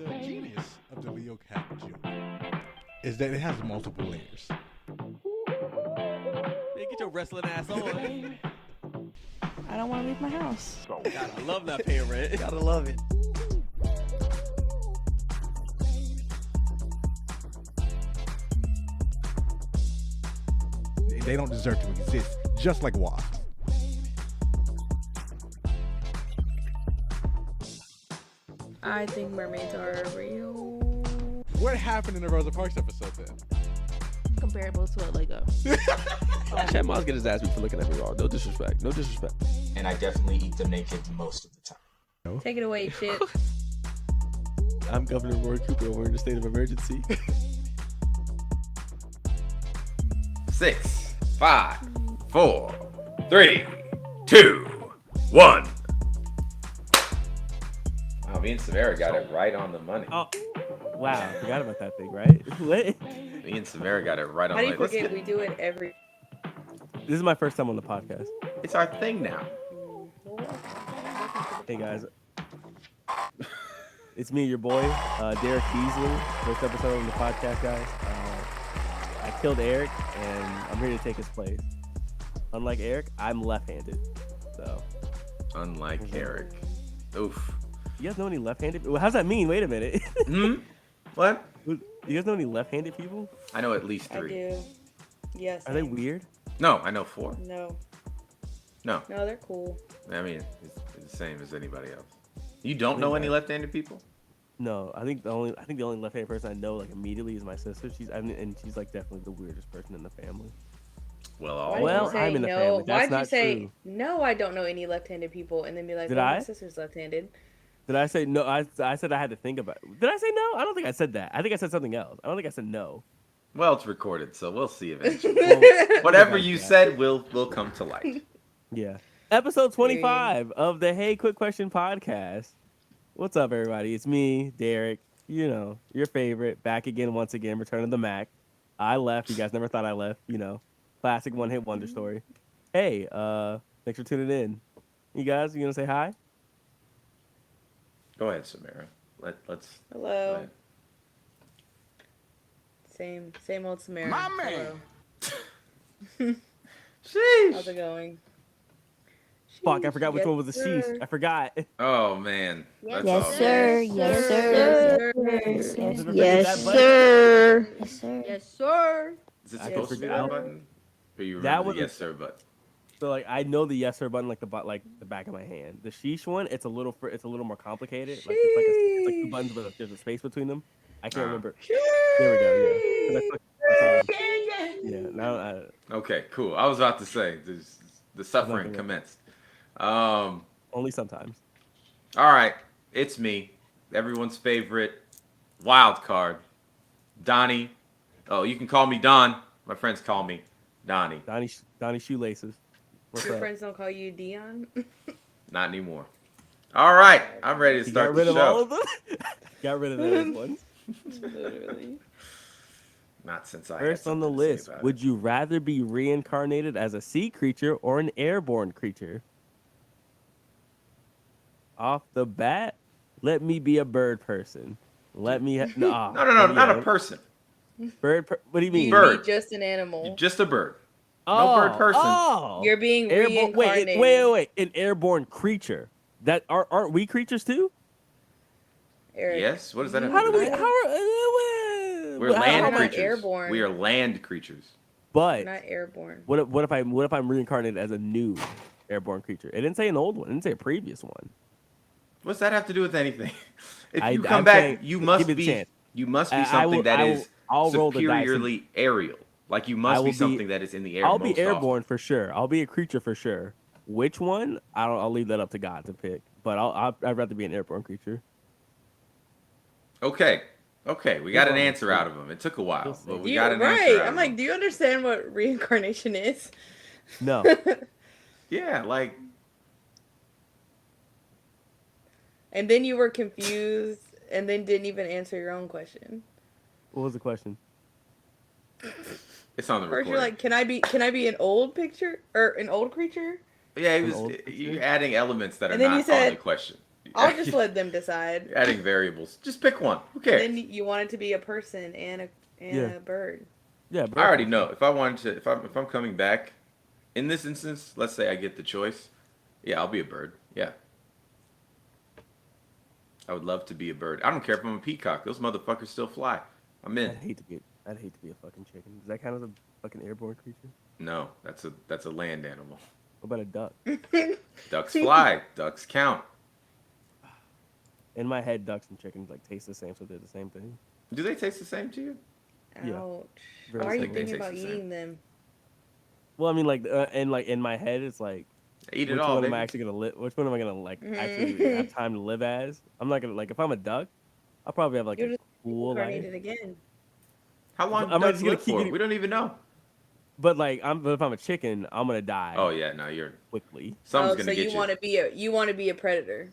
The genius of the Leo Cat joke is that it has multiple layers. Yeah, get your wrestling ass on. I don't want to leave my house. God, I love not paying rent. Gotta love it. They don't deserve to exist, just like wasps. I think mermaids are real. What happened in the Rosa Parks episode then? Comparable to a Lego. Chad Miles get his ass beat for looking at me wrong. No disrespect. No disrespect. And I definitely eat them naked most of the time. Take it away, shit. I'm Governor Roy Cooper. We're in a state of emergency. 6, 5, 4, 3, 2, 1. Wow, me and Samara got it right on the money. Oh, wow. I forgot about that thing, right? What? Me and Samara got it right on How the do you money. forget we do it every... This is my first time on the podcast. It's our thing now. Hey, guys. It's me, your boy, Derek Beasley. First episode on the podcast, guys. I killed Eric, and I'm here to take his place. Unlike Eric, I'm left-handed. So, Unlike Eric. Oof. you guys know any left-handed? Well, how's that mean? Wait a minute. What? You guys know any left-handed people? I know at least I 3. do. Yes. Are they weird? No, I know 4. No. No. No, they're cool. I mean, it's the same as anybody else. You don't know any left-handed people? No, I think the only left-handed person I know like immediately is my sister. She's like definitely the weirdest person in the family. Well, Why all did Well, you say I'm in the no? family. That's Why'd you not say true. no? I don't know any left-handed people, and then be like, Did "Oh, I? my sister's left-handed." Did I say no? I said I had to think about it. Did I say no? I don't think I said that. I think I said something else. I don't think I said no. Well, it's recorded, so we'll see eventually. Well, Whatever okay, you yeah. said will come to light. Yeah. Episode 25 of the Hey Quick Question podcast. What's up, everybody? It's me, Derek. You know, your favorite. Back again, once again, Return of the Mac. I left. You guys never thought I left. You know, classic one-hit wonder story. Hey, thanks for tuning in. You guys, you gonna say hi? Go ahead, Samara. Let's. Go Hello. ahead. Same old Samara. My man. Hello. Sheesh. How's it going? Fuck, I forgot which Yes, one was the sir. sheesh. I forgot. Oh man. That's Yes, all. sir. Yes, sir. Yes, Did I yes, forget that button? sir. Yes, sir. Yes, sir. Is it I supposed to be forgot. that button? Or you That remember was the a- yes sir button? So like I know the yes sir button like the back of my hand. The sheesh one, it's a little more complicated. Like it's like 2 buttons, but there's a space between them. I can't remember. There we go. Yeah. 'Cause I fucking- yeah. Now Okay, cool. I was about to say the suffering Nothing. commenced. only sometimes. All right, it's me, everyone's favorite wild card, Donnie. Oh, you can call me Don. My friends call me Donnie. Donnie Shoelaces. What's Your up? friends don't call you Dion. Not anymore. All right, I'm ready to You start got rid the of all show. of them. Got rid of those ones. Literally. Not since I had First on the something to say list, about would it. you rather be reincarnated as a sea creature or an airborne creature? Off the bat, let me be a bird person. Let me No, not a person. What do you mean? You Bird. be just an animal. You're just a bird. No bird person. Oh, You're being airborne. reincarnated. Wait! An airborne creature. That aren't we creatures too? Eric. Yes. What does that have How to do do we? with How it? are? We're how- land We're not creatures. airborne. We are land creatures. But Not airborne. what if I'm reincarnated as a new airborne creature? It didn't say an old one. It didn't say a previous one. What's that have to do with anything? If you I'm come back, saying, you give must me the be chance. something that is I'll roll the dice and- superiorly aerial. Like you must will be be- something that is in the air. I'll be most airborne for sure. I'll be a creature for sure. Which one? I'll leave that up to God to pick. But I'd rather be an airborne creature. Often. Okay. We got an We'll answer see. out of him. It took a while, We'll see. but we You- got an right. answer out I'm of like, him. do you understand what reincarnation is? No. Yeah, like And then you were confused and then didn't even answer your own question. What was the question? it's on the First recording. you're like, can I be an old picture or an old creature? yeah, an old you're adding elements that are And then not you said- on the question. I'll just let them decide. You're adding variables. Just pick one. Who cares? Then you want it to be a person and a bird. Yeah, I already know. If I wanted to, if I'm coming back, in this instance, let's say I get the choice. Yeah, I'll be a bird. Yeah. I would love to be a bird. I don't care if I'm a peacock. Those motherfuckers still fly. I'm in. I'd hate to be a fucking chicken. Does that count as a fucking airborne creature? No, that's a land animal. What about a duck? Ducks fly. Ducks count. In my head, ducks and chickens like taste the same, so they're the same thing. Do they taste the same to you? Yeah. Ouch. Very Why are you similar. thinking They about taste the same. eating them? Well, I mean, like in my head, it's like Eat it which all. one am baby. I actually gonna live? Which one am I gonna like actually have time to live as? I'm not gonna like if I'm a duck, I'll probably have like You're a just cool life. Reincarnated again. How long I'm do ducks just gonna live keep for? eating- We don't even know. But if I'm a chicken, I'm gonna die. Oh yeah, no, you're. Quickly. Someone's Oh, gonna so get you want to be a predator.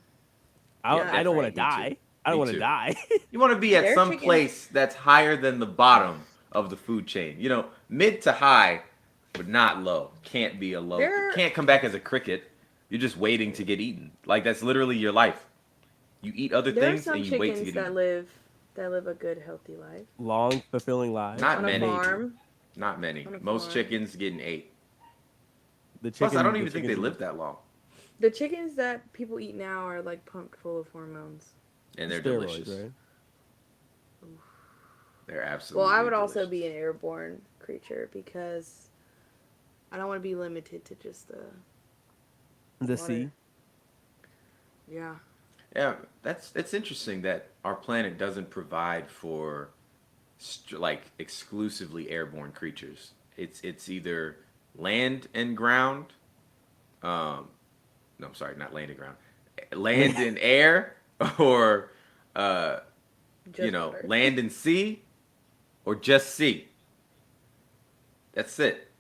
I don't want to right. die. I don't Me want to too. die. You want to be at They're some chicken- place that's higher than the bottom of the food chain. You know, mid to high, but not low. Can't be a low. They're- Can't come back as a cricket. You're just waiting to get eaten. Like that's literally your life. You eat other There are things some and you wait to chickens get that eaten. live a good, healthy life Long, fulfilling lives. Not on many. a farm. Not many. On a Most farm. chickens getting ate. The Plus, chicken, I don't the even think they chickens- live that long, The chickens that people eat now are like pumped full of hormones. and they're Steroids, delicious. right? They're absolutely. Well, I would also delicious. be an airborne creature because I don't want to be limited to just the The water. sea. Yeah. Yeah, it's interesting that our planet doesn't provide for like exclusively airborne creatures. It's either land and ground. No, I'm sorry, not land and ground. Land and air, or Just you know, water. land and sea, or just sea. That's it.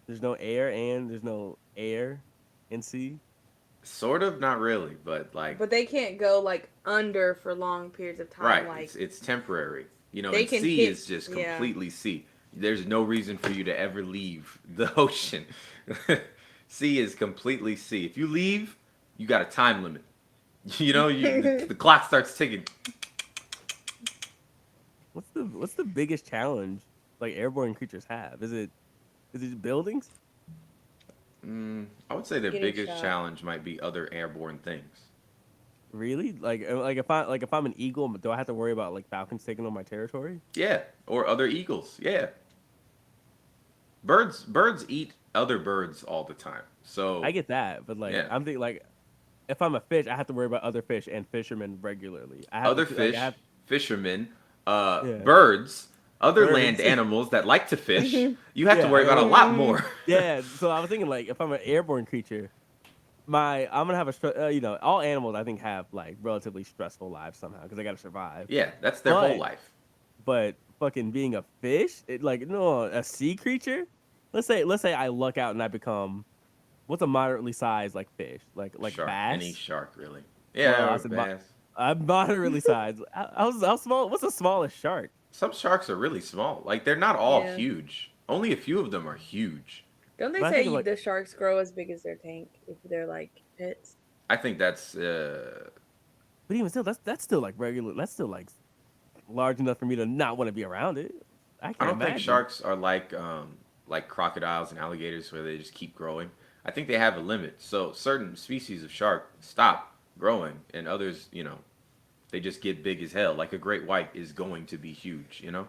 There's no air and sea. Sort of, not really, but like But they can't go like under for long periods of time. right, Like it's temporary. You know, They and can sea hit- is just yeah. completely sea. There's no reason for you to ever leave the ocean. Sea is completely sea. If you leave, you got a time limit. You know, the clock starts ticking. What's the biggest challenge like airborne creatures have? Is it buildings? I would say their Getting biggest shot. challenge might be other airborne things. Really? Like if I'm an eagle, do I have to worry about like falcons taking on my territory? Yeah, or other eagles. Yeah. Birds eat other birds all the time. So I get that, but like Yeah. I'm thinking like if I'm a fish, I have to worry about other fish and fishermen regularly. I have other to, fish, like, I have, fishermen, Yeah. birds, other Birds. land animals that like to fish. You have to Yeah. worry about a lot more. yeah. So I was thinking like if I'm an airborne creature, I'm gonna have all animals I think have like relatively stressful lives somehow because they gotta survive. Yeah, that's their But- whole life. But fucking being a fish, a sea creature. Let's say I luck out and I become what's a moderately sized like fish, like Shark, bass. any shark really. Yeah, I or said bass. I'm moderately sized. How small? What's the smallest shark? Some sharks are really small. Like they're not all Yeah. huge. Only a few of them are huge. don't they But I say think, like- the sharks grow as big as their tank if they're like pets? I think that's But even still, that's still like regular. That's still like large enough for me to not want to be around it. I can't I don't imagine. think sharks are like crocodiles and alligators where they just keep growing. I think they have a limit. So certain species of shark stop growing and others, you know, they just get big as hell. Like a great white is going to be huge, you know?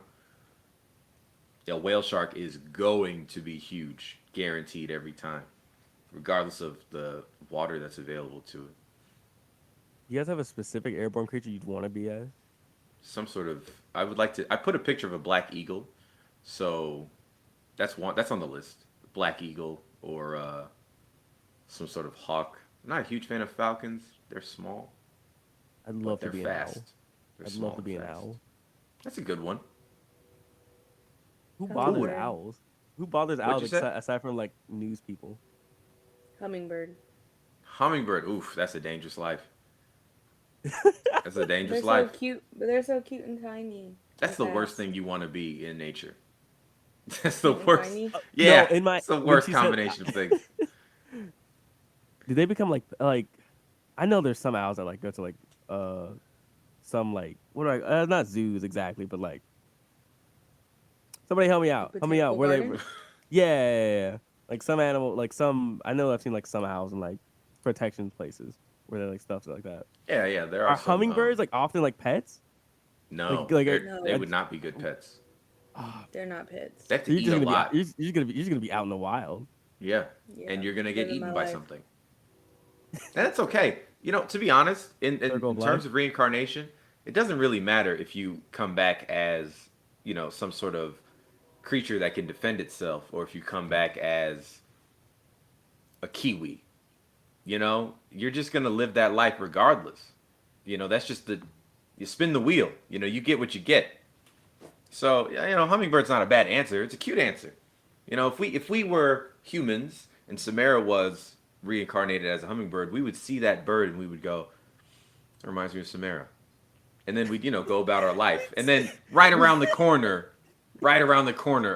A whale shark is going to be huge, guaranteed every time, regardless of the water that's available to it. You guys have a specific airborne creature you'd want to be as? Some sort of I put a picture of a black eagle. So that's on the list. Black eagle or some sort of hawk. I'm not a huge fan of falcons. They're small. I'd But love to they're be an fast. owl. They're I'd small love to be and an fast. owl. That's a good one. Who Sounds bothers weird. owls? Who bothers What'd owls you say? aside from like news people? Hummingbird. Hummingbird. Oof, that's a dangerous life. That's a They're dangerous so life. cute, but they're so cute and tiny. That's the and worst fast. thing you want to be in nature. That's the And worst. tiny. Yeah, No, it's the when worst she said- combination of things. Did they become like I know there's some owls that like go to like some like what are not zoos exactly, but like somebody help me out. Help me out. Botanical Where they? garden? Yeah. Like some animal, like some. I know I've seen like some owls in like protection places where they like stuff like that. Yeah, there Are are some. hummingbirds like often like pets? No, like No. they would not be good pets. They're not pets. They have So to you're eat just a gonna be lot. you're just gonna be out in the wild. Yeah, Yeah, and you're gonna get living eaten my by life. something. And that's okay. You know, to be honest, Circle in of terms life. of reincarnation, it doesn't really matter if you come back as, you know, some sort of creature that can defend itself, or if you come back as a kiwi. You know, you're just gonna live that life regardless. You know, that's just you spin the wheel. You know, you get what you get. So, you know, hummingbird's not a bad answer. It's a cute answer. You know, if we were humans and Samara was reincarnated as a hummingbird, we would see that bird and we would go, "It reminds me of Samara." And then we'd, you know, go about our life. And then right around the corner,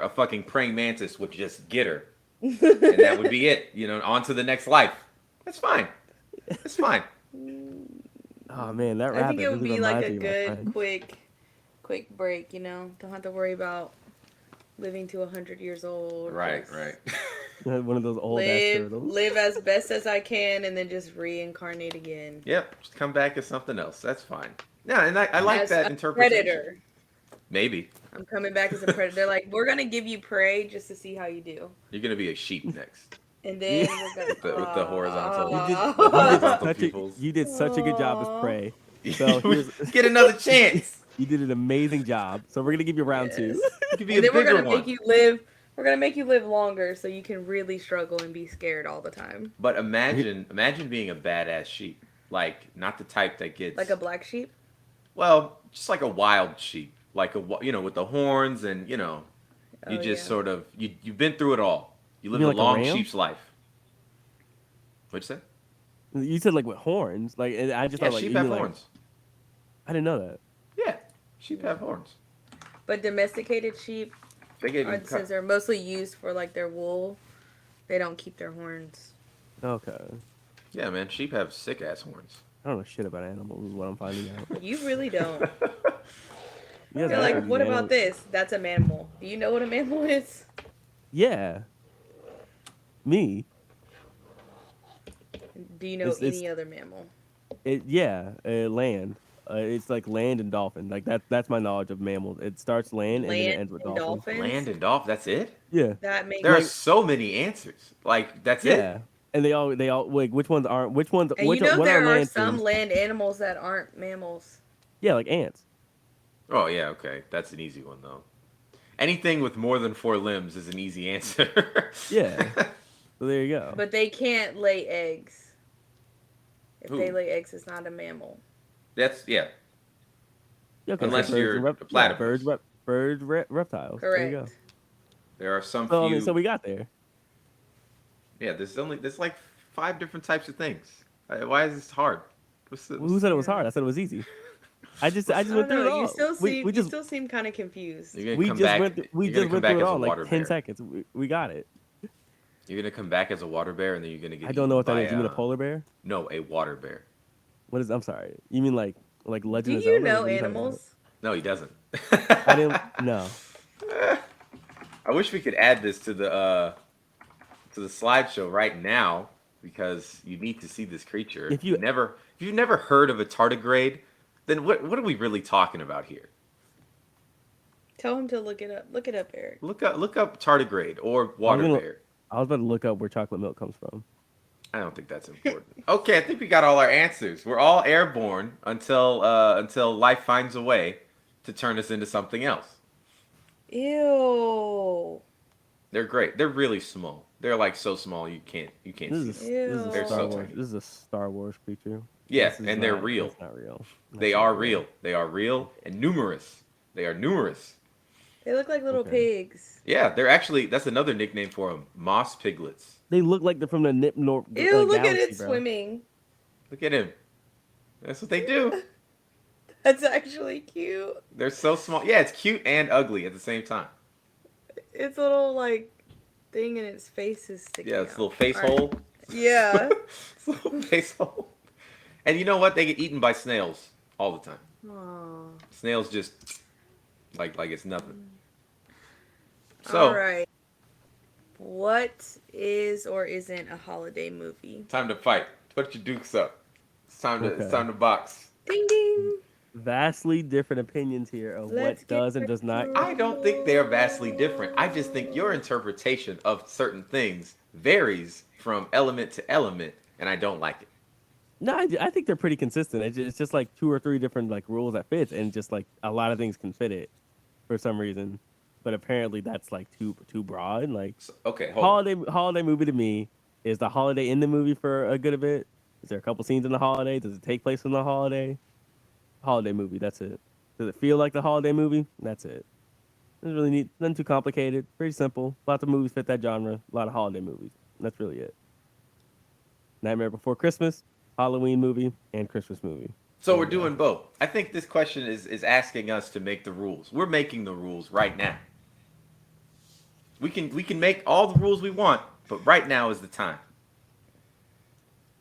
a fucking praying mantis would just get her. And that would be it. You know, on to the next life. That's fine. It's fine. Oh man, that I rabbit think it would really be like reminds a me of my good, friend. quick break. You know, don't have to worry about living to 100 years old. Right, Just right. One of those old ass turtles. live as best as I can, and then just reincarnate again. Yep. Just come back as something else. That's fine. Yeah, and I like As that a interpretation. predator. Maybe. I'm coming back as a predator. Like, we're gonna give you prey just to see how you do, You're gonna be a sheep next. and then we're gonna With the horizontal. You did, Horizontal such a, pupils. you did such a good job as Aw. prey. So here's, Get another chance. you did an amazing job. So we're gonna give you round two. You could be And a then we're bigger gonna one. make you live. We're gonna make you live longer, so you can really struggle and be scared all the time, But imagine being a badass sheep. Like, not the type that gets like a black sheep. well, just like a wild sheep, like you know, with the horns and you know, you Oh, just yeah. sort of you've been through it all. You live mean a like a long ram? sheep's life. What'd you say? You said like with horns. Like and I just Yeah, thought like sheep you have mean, like- horns. I didn't know that. Yeah, sheep have horns. But domesticated sheep, They gave them since they're mostly used for like their wool, they don't keep their horns. Okay. yeah, man. Sheep have sick ass horns. I don't know shit about animals. Is what I'm finding out. You really don't. You guys You're are like, actually what about animals. this? That's a mammal. Do you know what a mammal is? Yeah. Me. Do you know It's- any other mammal? Land. It's like land and dolphin. Like that's my knowledge of mammals. It starts land, and then it Land ends with and dolphins. dolphins? Land and dolphin. That's it. Yeah. That makes There are Like- so many answers. Like that's Yeah. it. And they all like which ones aren't which ones And which you know what there are are land some things? land animals that aren't mammals. Yeah, like ants. Oh yeah, okay. That's an easy one though. Anything with more than 4 limbs is an easy answer. Yeah. So there you go. But they can't lay eggs. If they Who? lay eggs, it's not a mammal. That's yeah. Okay, unless birds you're and a yeah, platypus. reptiles. There you go. Correct. There are some So, I few. mean, so we got there. Yeah, there's like 5 different types of things. Why is this hard? Who said it was hard? I said it was easy. I just I went don't through it know. all. You still seem we just you still seem kind of confused. You're gonna we come just back. went through, we you're just gonna come went back through it as a all in water like 10 bear. seconds. We got it. You're gonna come back as a water bear, and then you're gonna get. I don't know what that eaten is. You by, mean a polar bear? No, a water bear. What is? I'm sorry. You mean like Do Legend of you Zelda? know What are you talking animals? No, he doesn't. about? I didn't. No. I wish we could add this to the slideshow right now because you need to see this creature. If you- if you've never heard of a tardigrade, then what are we really talking about here? Tell him to look it up. Look it up, Eric. Look up tardigrade or water gonna- bear. I was about to look up where chocolate milk comes from. I don't think that's important. Okay, I think we got all our answers. We're all airborne until life finds a way to turn us into something else. Ew. They're great. They're really small. They're like so small you can't This see is, them. this is Ew. a They're Star so Wars. tiny. This is a Star Wars creature. Yeah, This is and they're not- real. That's not real. They That's are not real. They are real and numerous. They are numerous. They look like little Okay. pigs. Yeah, they're actually that's another nickname for them. Moss piglets. They look like they're from the Nip Nor. Ew, look at galaxy, it bro. swimming. Look at him. That's what they do. That's actually cute. They're so small. Yeah, it's cute and ugly at the same time. Its little like thing in its face is sticking Yeah, it's a out. little face Alright. hole. Yeah. It's a little face hole. And you know what? They get eaten by snails all the time. Aw. Snails just like it's nothing. So All right. What is or isn't a holiday movie? time to fight. Put your dukes up. It's time to box. Ding ding. Vastly different opinions here of Let's what does and get does not. I don't think they're vastly different. I just think your interpretation of certain things varies from element to element, and I don't like it. No, I think they're pretty consistent. It's just like 2 or 3 different like rules that fits, and just like a lot of things can fit it for some reason. But apparently that's like too broad. Like So, okay, hold on. holiday movie to me is the holiday in the movie for a good of it. Is there a couple scenes in the holiday? Does it take place in the holiday? Holiday movie. That's it. Does it feel like the holiday movie? That's it. Doesn't really need nothing too complicated. Pretty simple. Lots of movies fit that genre. A lot of holiday movies. That's really it. Nightmare Before Christmas, Halloween movie, and Christmas movie. So we're doing both. I think this question is asking us to make the rules. We're making the rules right now. We can make all the rules we want, but right now is the time.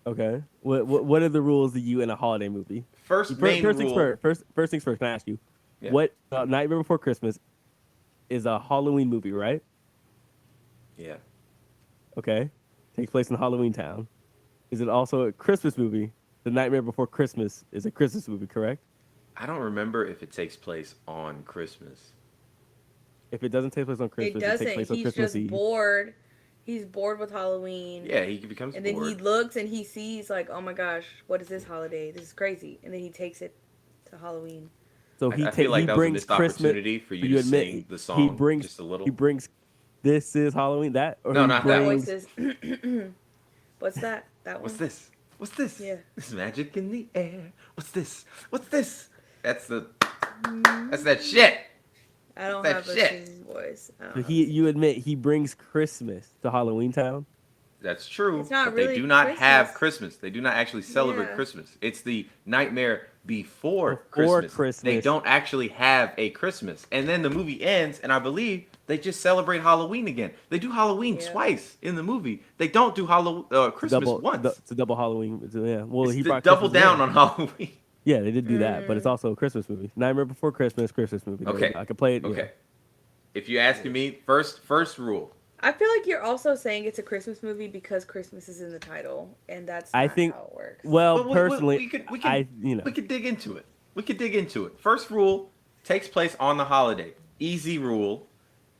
Okay. What are the rules that you in a holiday movie? First main First things rule. first things first. Can I ask you, Yeah. what Nightmare Before Christmas is a Halloween movie, right? Yeah. Okay. Takes place in Halloween Town. Is it also a Christmas movie? The Nightmare Before Christmas is a Christmas movie, correct? I don't remember if it takes place on Christmas. If it doesn't take place on Christmas, It it takes doesn't. place on He's Christmas just Eve. bored. He's bored with Halloween. Yeah, he becomes And then bored. he looks and he sees like, oh my gosh, what is this holiday? This is crazy. And then he takes it to Halloween. So I feel like he that was a brings missed Christmas. opportunity for you to admit sing the he song brings just a little. He brings this is Halloween. That or No, he not that one. brings, Voices. What's that? That one? What's this? What's this? Yeah. There's magic in the air. What's this? What's this? That's that shit. I don't that have a shit. singing voice. I don't So have you admit he brings Christmas to Halloween Town. That's true. It's not but they really do not have Christmas. Christmas. They do not actually celebrate Yeah. Christmas. It's the nightmare before Before Christmas. Christmas. They don't actually have a Christmas. And then the movie ends, and I believe they just celebrate Halloween again. They do Halloween Yeah. twice in the movie. They don't do Christmas once. It's a double Halloween. Yeah. Well, It's he the brought double Christmas down in. on Halloween. Yeah, they did do that, but it's also a Christmas movie. Nightmare Before Christmas, Christmas movie. Okay. I could play it. Okay. Yeah. If you're asking me, first rule. I feel like you're also saying it's a Christmas movie because Christmas is in the title, and that's I not think- how it works. Well, But personally, we could you we could dig into it. We could dig into it. First rule takes place on the holiday. Easy rule.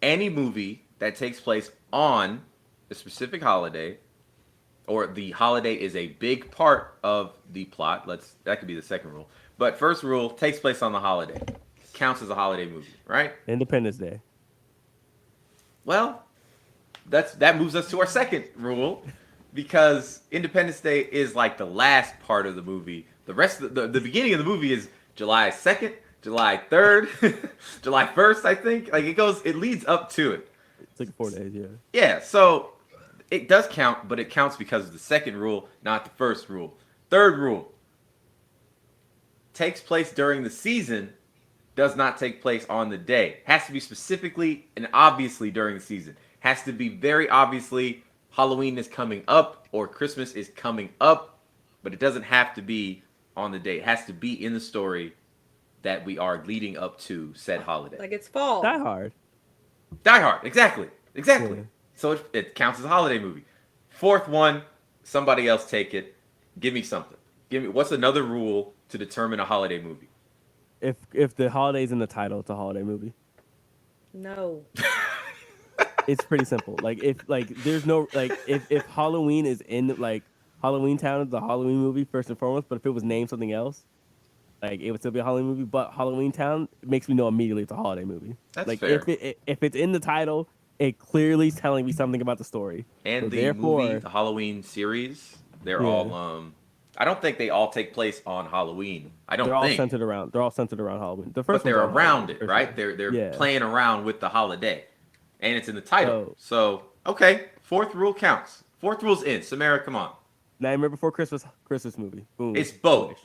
Any movie that takes place on a specific holiday, or the holiday is a big part of the plot. That could be the second rule. But first rule takes place on the holiday. Counts as a holiday movie, right? Independence Day. Well, that moves us to our second rule, because Independence Day is like the last part of the movie. The rest of the beginning of the movie is July 2nd, July 3rd, July 1st, I think. Like it leads up to it. It's like 4 days. Yeah. Yeah, so it does count, but it counts because of the second rule, not the first rule. Third rule takes place during the season, does not take place on the day. Has to be specifically and obviously during the season. Has to be very obviously Halloween is coming up or Christmas is coming up, but it doesn't have to be on the day. It has to be in the story that we are leading up to said holiday. Like it's fall. Die Hard. Die Hard, exactly. Yeah. So it counts as a holiday movie. Fourth one, somebody else take it. Give me something. What's another rule to determine a holiday movie? If the holiday's in the title, it's a holiday movie. No. It's pretty simple. Like if Halloween is in like Halloween Town is the Halloween movie first and foremost, but if it was named something else, like it would still be a Halloween movie. But Halloween Town makes me know immediately it's a holiday movie. That's like fair. if it's in the title, it clearly is telling me something about the story. And So the therefore, movie, the Halloween series, they're Yeah. all I don't think they all take place on Halloween. I don't they're all think. centered around Halloween. The But first they're one's on around Halloween, it, for right? sure. They're Yeah. playing around with the holiday. And it's in the title. So, okay, fourth rule counts. Fourth rule's in. Samara, come on. Nightmare Before Christmas, Christmas movie. Boom. It's both.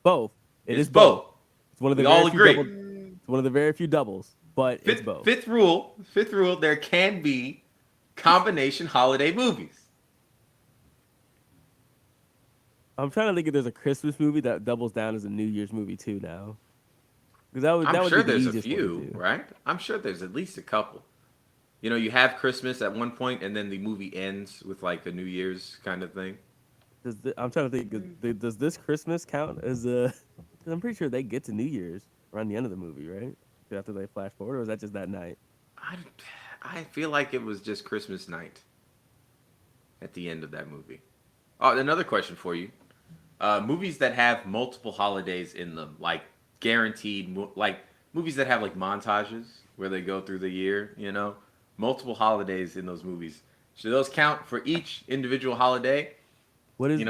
Both. It's is both. It's one of We the all very few agree. it's one of the very few doubles, but it's Fifth, both. fifth rule, there can be combination holiday movies. I'm trying to think if there's a Christmas movie that doubles down as a New Year's movie too now. Because that I'm would sure be the there's a easiest one to few, do. right? I'm sure there's at least a couple. You know, you have Christmas at one point, and then the movie ends with like a New Year's kind of thing. I'm trying to think. Does this Christmas count as a? Because I'm pretty sure they get to New Year's around the end of the movie, right? After they flash forward, or is that just that night? I feel like it was just Christmas night at the end of that movie. Oh, another question for you. Movies that have multiple holidays in them, like guaranteed, like movies that have like montages where they go through the year, you know, multiple holidays in those movies. Should those count for each individual holiday? What is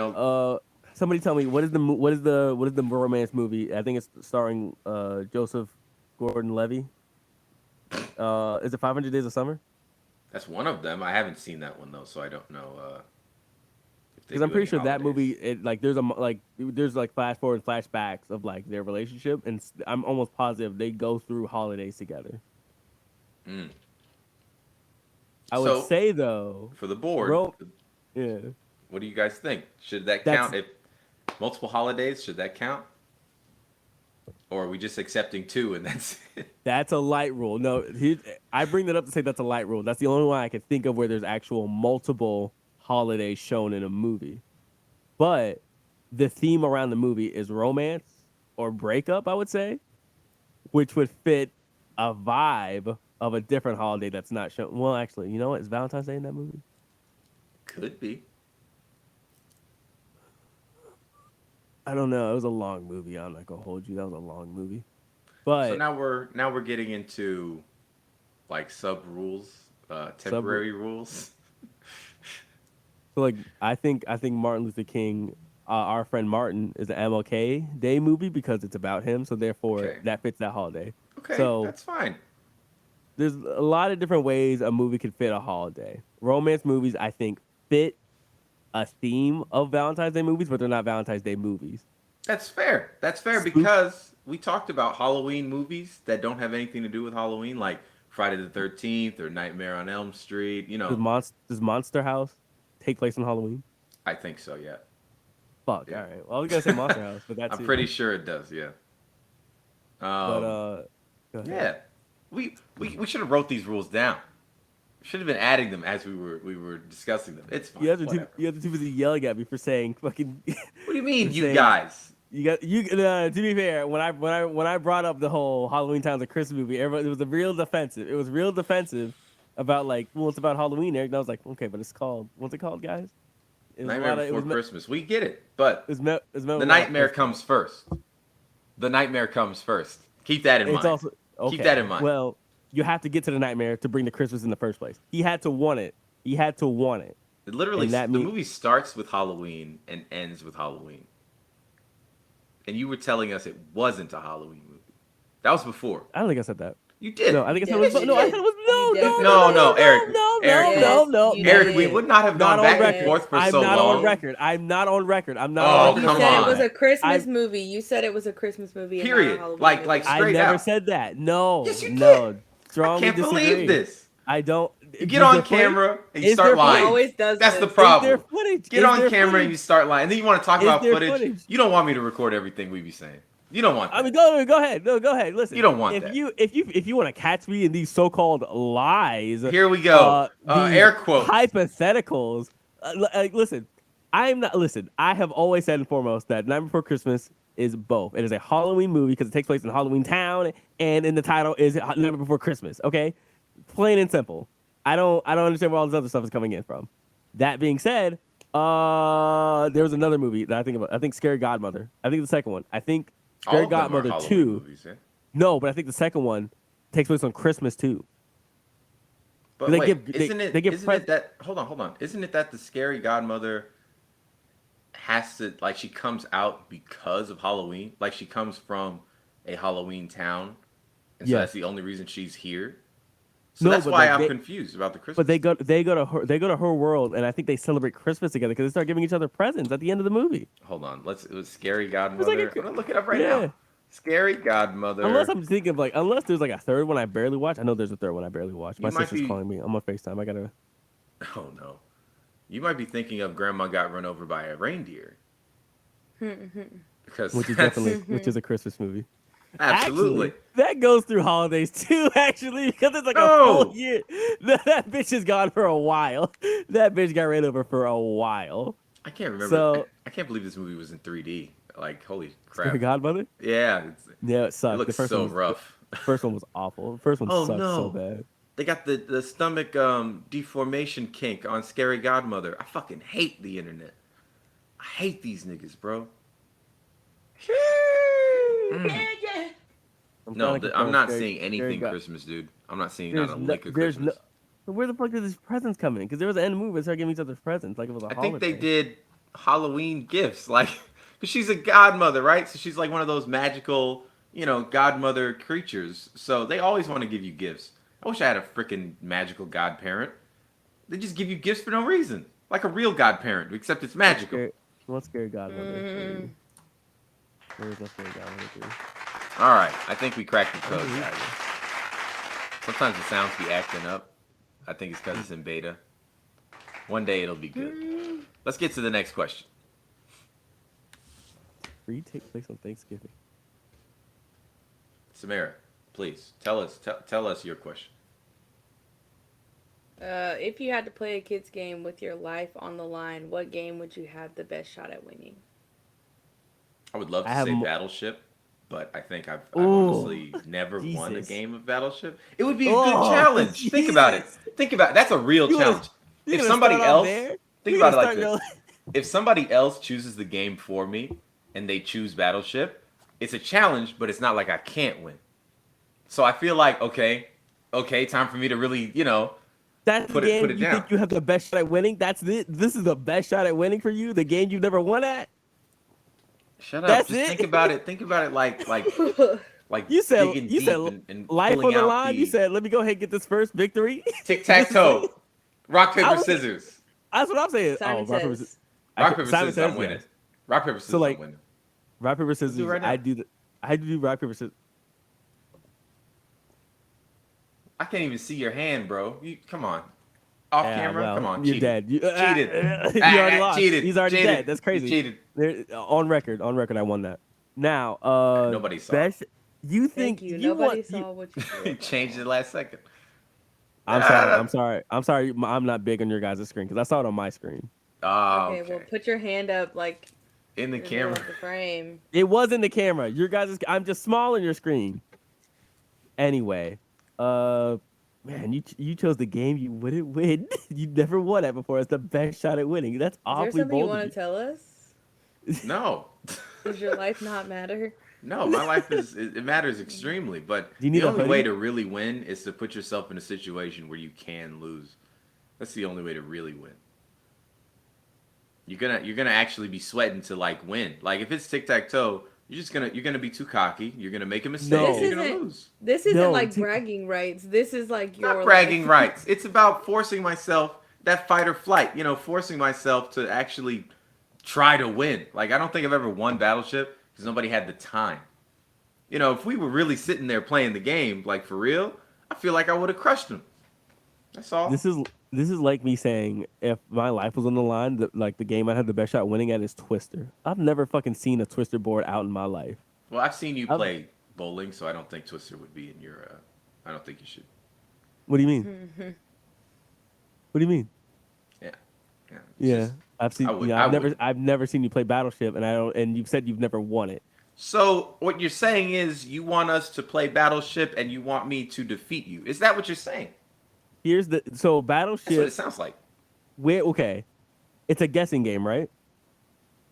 somebody tell me what is the romance movie? I think it's starring Joseph Gordon-Levitt. Is it 500 Days of Summer? That's one of them. I haven't seen that one though, so I don't know. Because I'm pretty sure that movie, there's flash forward, flashbacks of like their relationship, and I'm almost positive they go through holidays together. Mm. I would say though, for the board, yeah. What do you guys think? Should that count? If multiple holidays, should that count? Or are we just accepting 2 and that's it? That's a light rule. No, I bring that up to say that's a light rule. That's the only one I can think of where there's actual multiple holidays shown in a movie. But the theme around the movie is romance or breakup, I would say, which would fit a vibe of a different holiday that's not shown. Well, actually, you know what? Is Valentine's Day in that movie? Could be. I don't know. It was a long movie. I'm not gonna hold you. That was a long movie. But so now we're getting into like sub rules, temporary rules. So like I think Martin Luther King, our friend Martin, is an MLK Day movie because it's about him. So therefore that fits that holiday. Okay, so that's fine. There's a lot of different ways a movie could fit a holiday. Romance movies, I think, fit a theme of Valentine's Day movies, but they're not Valentine's Day movies. That's fair. That's fair because we talked about Halloween movies that don't have anything to do with Halloween, like Friday the 13th or Nightmare on Elm Street. You know, does Monster House take place on Halloween? I think so. Yeah. Fuck. Yeah. All right. Well, I was gonna say Monster House, but that's. I'm pretty sure it does. Yeah. Go ahead. Yeah, we should have wrote these rules down. Should have been adding them as we were discussing them. It's fine. You have to too busy yelling at me for saying fucking. What do you mean, you guys? To be fair, when I brought up the whole Halloween Town's a Christmas movie, it was a real defensive. It was real defensive about like, well, it's about Halloween, Eric. And I was like, okay, but it's called, what's it called, guys? Nightmare Before Christmas. We get it, but the nightmare comes first. The nightmare comes first. Keep that in mind. Also, okay. Keep that in mind. Well, you have to get to the nightmare to bring the Christmas in the first place. He had to want it. It literally, the movie starts with Halloween and ends with Halloween. And you were telling us it wasn't a Halloween movie. That was before. I don't think I said that. You did. No, I think I said it was. No, I said it was. No, Eric. No. Eric, we would not have gone back and forth for so long. I'm not on record. Come You said it was a Christmas movie. You said it was a Christmas movie. Period. Like straight I never said that. No. Yes, you did. No. Strongly I can't disagree. believe this. I don't. You get on camera and you start lying. He always does. That's the problem. Get on camera and you start lying. And then you want to talk about footage. You don't want me to record everything we be saying. You don't want that. I mean, go ahead. No, go ahead. Listen. You don't want that. If you want to catch me in these so-called lies. Here we go. Air quotes. Hypotheticals. Listen. I have always said and foremost that Night Before Christmas is both. It is a Halloween movie because it takes place in Halloween Town, and in the title is Night Before Christmas. Okay, plain and simple. I don't understand where all this other stuff is coming in from. That being said, there was another movie that I think about. I think Scary Godmother. I think the second one. I think Scary Godmother 2. Movies, yeah? No, but I think the second one takes place on Christmas too. But isn't it that? Hold on. Isn't it that the Scary Godmother has to, like, she comes out because of Halloween? Like, she comes from a Halloween town, and so that's the only reason she's here. So that's why I'm confused about the Christmas. But they go to her world, and I think they celebrate Christmas together because they start giving each other presents at the end of the movie. Hold on, it was Scary Godmother. I'm gonna look it up right now. Scary Godmother. Unless I'm thinking of unless there's like a third one I barely watch. I know there's a third one I barely watch. My sister's calling me. I'm on FaceTime. I gotta. Oh no, you might be thinking of Grandma Got Run Over by a Reindeer. Because which is definitely which is a Christmas movie. absolutely. Actually, that goes through holidays too, actually, because it's like a No! full year. That bitch is gone for a while. That bitch got ran over for a while. I can't remember. So, I can't believe this movie was in 3D. Like, holy Scary crap. Godmother? Yeah, Yeah, it it sucked. looks so rough. The first one was awful. The first one Oh sucked so no. bad. They got the stomach deformation kink on Scary Godmother. I fucking hate the internet. I hate these niggas, bro. No, I'm not seeing anything Christmas, dude. I'm not seeing not a lick of Christmas. So where the fuck did these presents come in? Because there was an end movie, they started giving each other presents like it was a I holiday. think they did Halloween gifts, like, because she's a godmother, right? So she's like one of those magical, godmother creatures. So they always want to give you gifts. I wish I had a freaking magical godparent. They just give you gifts for no reason, like a real godparent, except it's magical. What's Scary Godmother? Where's my Scary Godmother? All right, I think we cracked the code, guys. Sometimes the sounds be acting up. I think it's because it's in beta. One day it'll be good. Let's get to the next question. Read take place on Thanksgiving. Samara, please tell us your question. If you had to play a kid's game with your life on the line, what game would you have the best shot at winning? I would love to say Battleship, but I think I've honestly never won a game of Battleship. It would be a good challenge. Jesus. Think about it. That's a real challenge. If somebody else, think about it like this. If somebody else chooses the game for me and they choose Battleship, it's a challenge, but it's not like I can't win. So I feel like, okay, time for me to really, that's put the game it you down. think you have the best shot at winning? This is the best shot at winning for you? The game you've never won at? Shut up. Just think about it. Think about it like you said and life on the line. You said, let me go ahead and get this first victory. Tic-tac-toe. Rock, paper, scissors. That's what I'm saying. Simon rock, paper, says. Rock, paper, scissors, I'm winning. Rock, paper, scissors, I'm winning. Rock, paper, scissors, right now. I do rock, paper, scissors. I can't even see your hand, bro. Come on. Off camera? Well, Come on, you're dead. Cheated. You already lost. Cheated. He's already dead. That's crazy. You cheated. On record, I won that. Now, nobody saw. You think nobody saw what you did. Changed it last second. I'm sorry. I'm not big on your guys' screen because I saw it on my screen. Oh, okay, well, put your hand up like in the camera. The frame. It was in the camera. Your guys' I'm just small on your screen. Anyway, man, you chose the game you wouldn't win. You never won at before. It's the best shot at winning. That's awfully bold. Is there something you want to tell us? No. Does your life not matter? No, my life it matters extremely, but the only way to really win is to put yourself in a situation where you can lose. That's the only way to really win. You're gonna actually be sweating to like win. Like if it's tic-tac-toe, you're gonna be too cocky. You're gonna make a mistake. You're gonna lose. This isn't like bragging rights. This is like your not bragging rights. It's about forcing myself that fight or flight. Forcing myself to actually try to win. Like I don't think I've ever won Battleship because nobody had the time. If we were really sitting there playing the game, like for real, I feel like I would have crushed them. That's all. This is like me saying if my life was on the line, the game I had the best shot winning at is Twister. I've never fucking seen a Twister board out in my life. Well, I've seen you play bowling, so I don't think Twister would be in your. I don't think you should. What do you mean? What do you mean? Yeah. I've never seen you play Battleship, and you've said you've never won it. So what you're saying is you want us to play Battleship, and you want me to defeat you. Is that what you're saying? Battleship. That's what it sounds like. Okay, it's a guessing game, right?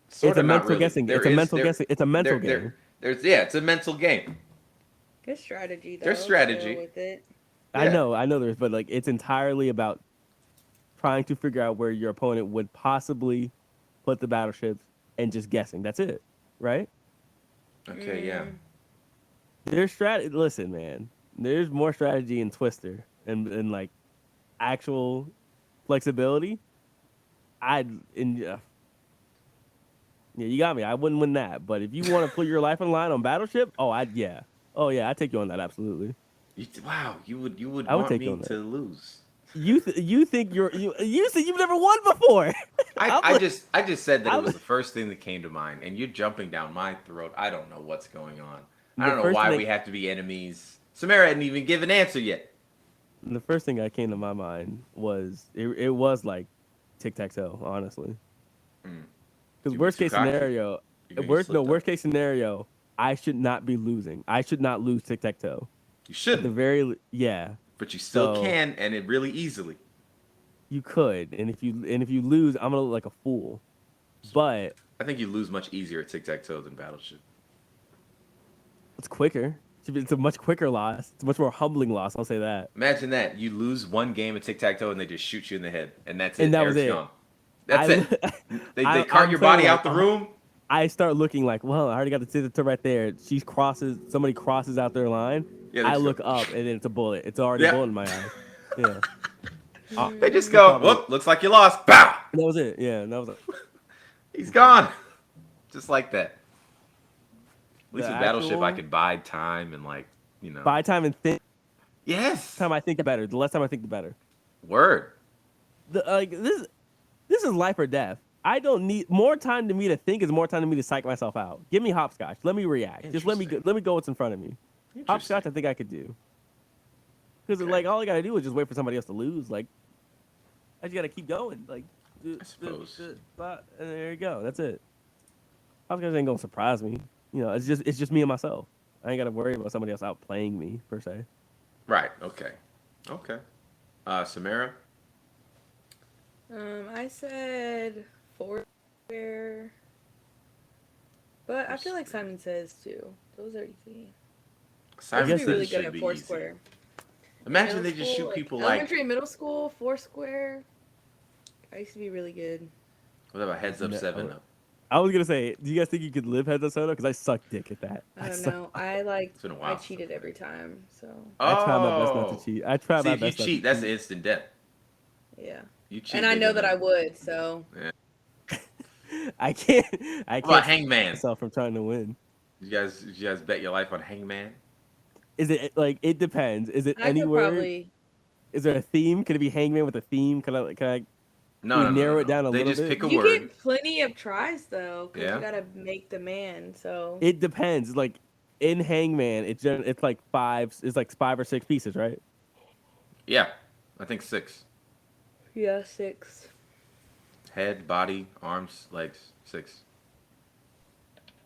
It's a mental guessing game. It's a mental guessing. It's a mental game. It's a mental game. Good strategy, though. There's strategy. With it. I know there's, but it's entirely about trying to figure out where your opponent would possibly put the battleships and just guessing. That's it, right? Okay, yeah. There's strategy. Listen, man. There's more strategy in Twister and like actual flexibility. Yeah, you got me. I wouldn't win that. But if you want to put your life on the line on Battleship, I'd take you on that absolutely. Wow, you would want me to lose. You think you think you've never won before. I just said that it was the first thing that came to mind, and you're jumping down my throat. I don't know what's going on. I don't know why we have to be enemies. Samara hadn't even given an answer yet. The first thing that came to my mind was it was like tic-tac-toe, honestly. Because worst case scenario, worst case scenario, I should not be losing. I should not lose tic-tac-toe. You shouldn't. But you still can, and it really easily. You could, and if you lose, I'm gonna look like a fool. But I think you lose much easier at tic-tac-toe than Battleship. It's quicker. It's a much quicker loss. It's a much more humbling loss. I'll say that. Imagine that you lose one game at tic-tac-toe and they just shoot you in the head, and that's it. And that was it. Gone. That's it. They cart your body out the room. I start looking like, well, I already got the tic-tac-toe right there. Somebody crosses out their line. Yeah, I look up and then it's a bullet. It's already a bullet in my eye. Yeah. They just go, whoop, looks like you lost. Pow! And that was it. Yeah, and that was it. He's gone. Just like that. At least with Battleship, I could bide time and Bide time and think. Yes. The time I think the better. The less time I think, the better. Word. This is life or death. I don't need more time to me to think is more time to me to psych myself out. Give me hopscotch. Let me react. Just let me go what's in front of me. Hopscotch, I think I could do. Because all I gotta do is just wait for somebody else to lose. I just gotta keep going. I suppose. And there you go. That's it. Hopscotch ain't gonna surprise me. It's just me and myself. I ain't gotta worry about somebody else outplaying me per se. Right. Okay. Samara. I said Foursquare, but I feel like Simon Says too. Those are easy. Simon Says really good at Foursquare. Imagine they just shoot people elementary and middle school. Foursquare. I used to be really good. What about Heads Up 7 Up? I was gonna say, do you guys think you could live Heads Up 7 Up? Because I suck dick at that. I don't know. It's been a while. I cheated every time, so. I try my best not to cheat. If you cheat, that's an instant death. Yeah. You cheat, and I know that I would, so. Yeah. I can't about Hangman? Myself from trying to win. Did you guys bet your life on Hangman? Is it it depends? Is it anywhere? Is there a theme? Could it be Hangman with a theme? Can I narrow it down a little bit? They just pick a word. word. You get plenty of tries though, because you gotta make the man. So it depends. In Hangman, it's like 5 or 6 pieces, right? Yeah, I think 6. Yeah, 6. Head, body, arms, legs, 6.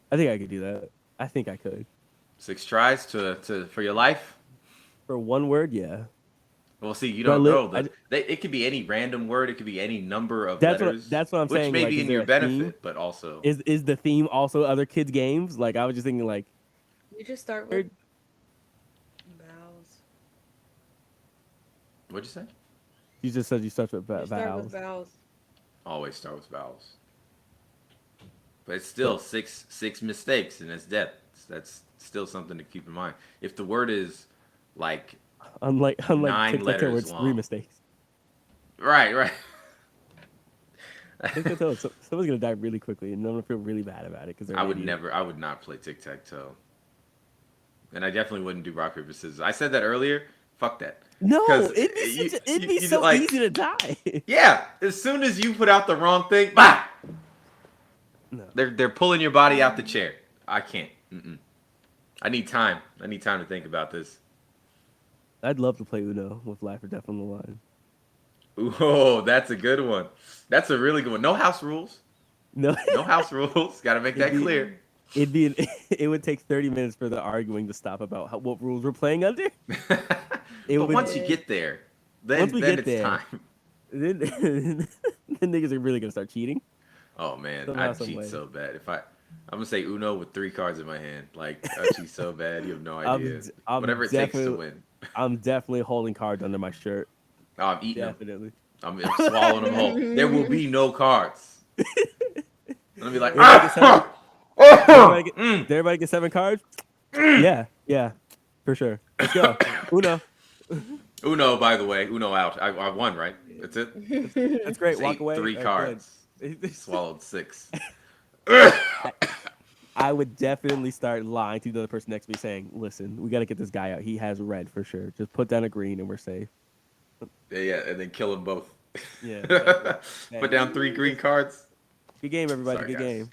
I think I could do that. I think I could. 6 tries for your life? For one word, yeah. Well, see, you don't know. It could be any random word. It could be any number of letters. That's what I'm saying. Which may be in your benefit, but also... Is the theme also other kids' games? I was just thinking, You just start with vowels. What'd you say? You just said you start with vowels. Start with vowels. Always start with vowels. But it's still six mistakes, and it's death. That's still something to keep in mind. If the word is unlike 9 letters where it's long. 3 mistakes. Right. Someone's gonna die really quickly, and I'm gonna feel really bad about it because I would not play tic-tac-toe, and I definitely wouldn't do rock paper scissors. I said that earlier. Fuck that. No, it'd be so easy to die. Yeah, as soon as you put out the wrong thing, bah! No. They're pulling your body out the chair. I can't. I need time. I need time to think about this. I'd love to play Uno with Life or Death on the line. Ooh, that's a good one. That's a really good one. No house rules. No house rules. Got to make that clear. It would take 30 minutes for the arguing to stop about what rules we're playing under. Once you get there, then it's time. Then niggas are really gonna start cheating. Oh man, I'd cheat so bad. I'm gonna say Uno with 3 cards in my hand. I'd cheat so bad, you have no idea. Whatever it takes to win. I'm definitely holding cards under my shirt. Oh, I'm eating definitely. I'm swallowing them whole. There will be no cards. I'm gonna be like, did everybody get 7 cards? Yeah, for sure. Let's go. Uno. Uno, by the way, Uno out. I won, right? That's it. That's great. Walk away. 3 cards. Swallowed 6. I would definitely start lying to the other person next to me, saying, "Listen, we got to get this guy out. He has red for sure. Just put down a green, and we're safe." Yeah, and then kill them both. Yeah. Exactly. Put down 3 green cards. Good game, everybody. Sorry, Good guys. game.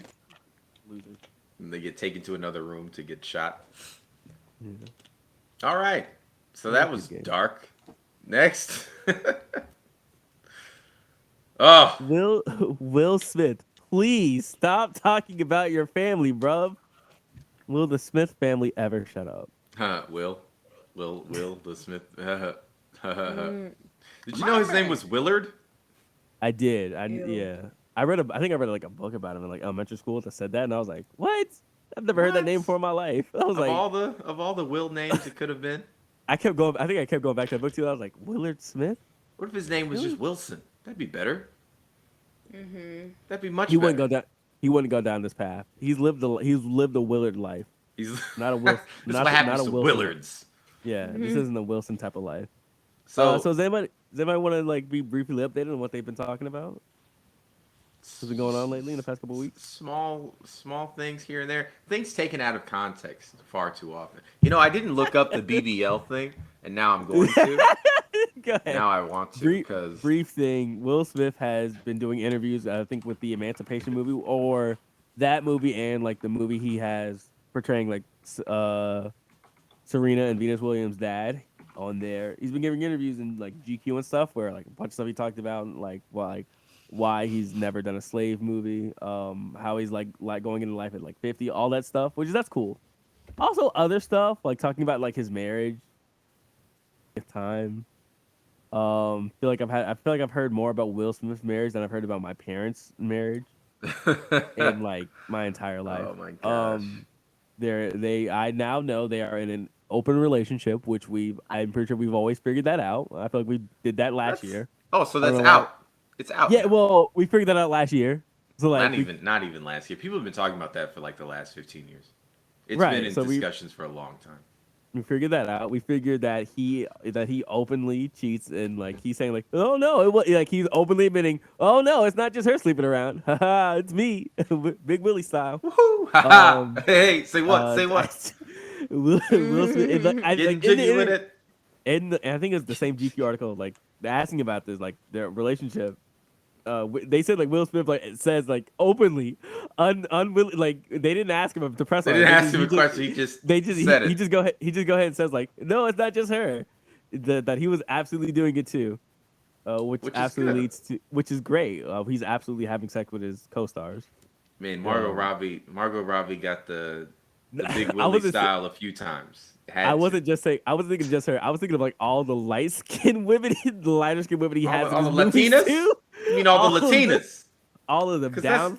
Losers. And they get taken to another room to get shot. Yeah. All right. So Yeah, that good was game. dark. Next. Oh, Will Smith, please stop talking about your family, bruv. Will the Smith family ever shut up? Will the Smith. Did Mm, you know his name was Willard? I did. Ew. Yeah. I think I read like a book about him in like elementary school that said that, and I was like, what? I've never heard that What? name before in my life. I was Of like, all the Will names it could have been. I kept going. I think I kept going back to that book too. I was like, Willard Smith. What if his name was just Wilson? That'd be better. mhm. That'd be much He better. wouldn't go down. He wouldn't go down this path. He's lived a Willard life, He's not a Will. That's not, what happens not a to Wilson. Willards. Yeah, this Mhm. isn't a Wilson type of life. So, So does anybody want to like be briefly updated on what they've been talking about? What's been going on lately in the past couple weeks? Small things here and there. Things taken out of context far too often. You know, I didn't look up the BBL thing, and now I'm going to. Go ahead. Now I want to because Brief thing. Will Smith has been doing interviews, I think, with the Emancipation movie or that movie and like the movie he has portraying like Serena and Venus Williams' dad on there. He's been giving interviews in like GQ and stuff where like a bunch of stuff he talked about, like why he's never done a slave movie, how he's like going into life at like 50, all that stuff, that's cool. Also other stuff like talking about like his marriage, time. I feel like I've heard more about Will Smith's marriage than I've heard about my parents' marriage in like my entire life. Oh my gosh. I now know they are in an open relationship, which I'm pretty sure we've always figured that out. I feel like we did that last year. Oh, so I don't that's know why- out. It's out. Yeah, now. well, we figured that out last year. So like, not even last year. People have been talking about that for like the last 15 years. It's Right, been in so discussions for a long time. we figured that out. We figured that he openly cheats and like he's saying like, oh no, like he's openly admitting, oh no, it's not just her sleeping around. Haha, it's me, Big Willie style. Woohoo! Hey, say what? Say what? Will Smith, and, like, Getting jiggy with it. And I think it's the same GQ article, like they're asking about this, like their relationship. They said like Will Smith like it says like openly, unwilling, like they didn't ask him to press. They didn't ask him a question. He just said it. He just go ahead and says like, no, it's not just her. That he was absolutely doing it too, which absolutely leads to, which is great. He's absolutely having sex with his co-stars. Man, Margot Robbie got the Big Willie style a few times. I wasn't thinking just her. I was thinking of like all the lighter skinned women he has. All in the his movies, Latinas? too. You mean all the Latinas? All of them 'Cause down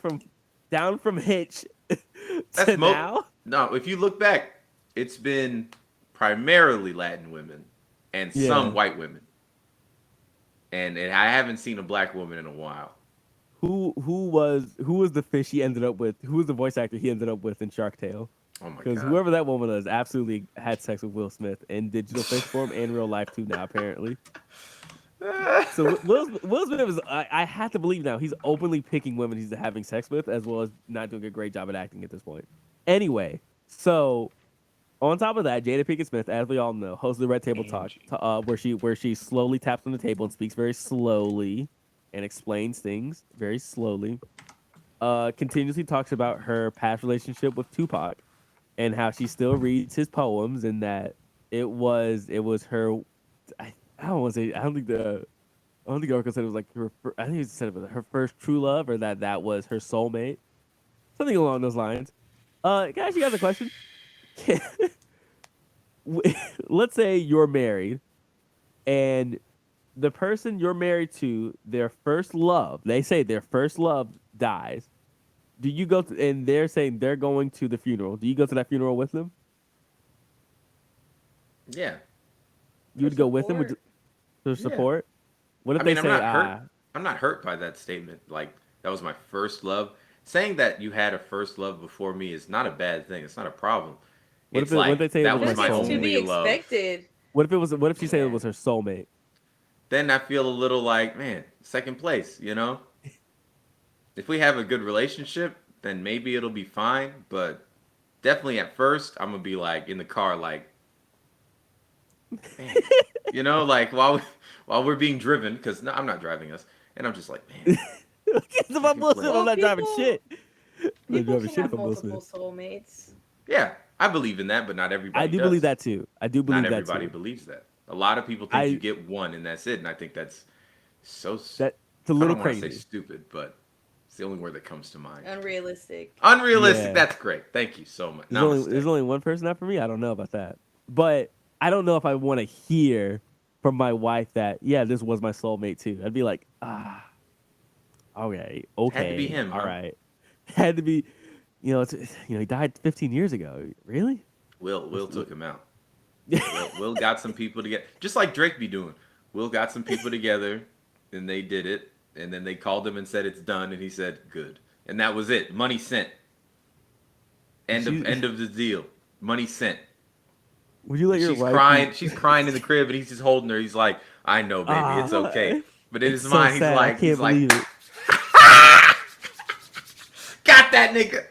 from Hitch That's to now. No, if you look back, it's been primarily Latin women and some white women. And I haven't seen a black woman in a while. Who was the fish he ended up with? Who was the voice actor he ended up with in Shark Tale? Oh my god! Because whoever that woman is absolutely had sex with Will Smith in digital fish form and real life too now apparently. So Will Smith is I have to believe now he's openly picking women he's having sex with as well as not doing a great job at acting at this point. Anyway, so on top of that, Jada Pinkett Smith, as we all know, hosts the Red Table Talk, where she slowly taps on the table and speaks very slowly and explains things very slowly. Continuously talks about her past relationship with Tupac and how she still reads his poems and that it was her. I don't want to say. I don't think the article said it was like her. I think it said it was her first true love or that was her soulmate, something along those lines. Guys, you guys a question? Let's say you're married, and the person you're married to, their first love, they say their first love dies. Do you go to, and they're saying they're going to the funeral. Do you go to that funeral with them? Yeah. You would go with them to support? What if they say, I'm not hurt by that statement. Like, that was my first love. Saying that you had a first love before me is not a bad thing. It's not a problem. What It's if like, they say that it was was my my soulmate? To be only love. expected. What if she said it was her soulmate? Then I feel a little like, man, second place, you know? If we have a good relationship, then maybe it'll be fine. But definitely at first, I'm going to be like in the car, like, Man. You know, like while we're being driven, because no, I'm not driving us, and I'm just like, man, It's about Will Smith. Well, I'm not driving people- shit. I'm not People driving can shit have if I'm Will multiple Smith. soulmates. yeah, I believe in that, but not everybody. I do does. believe that too. I do believe Not that everybody too. believes that. A lot of people think you get one and that's it, and I think that's so. That's a I little don't want to say crazy. stupid, but it's the only word that comes to mind. Unrealistic. Unrealistic. Yeah. That's great. Thank you so much. There's only one person out for me. I don't know about that, but I don't know if I want to hear from my wife that this was my soulmate too. I'd be like, okay, Had to be him, all huh? right, had to be. He died 15 years ago. Really? Will took him out. Will got some people together, just like Drake be doing. Will got some people together, and they did it, and then they called him and said it's done, and he said good, and that was it. Money sent. End of the deal. Money sent. Would you let your She's wife? crying. She's crying in the crib, and he's just holding her. He's like, "I know, baby, it's okay." But in It's his so mind, sad. I can't believe it. got that nigga.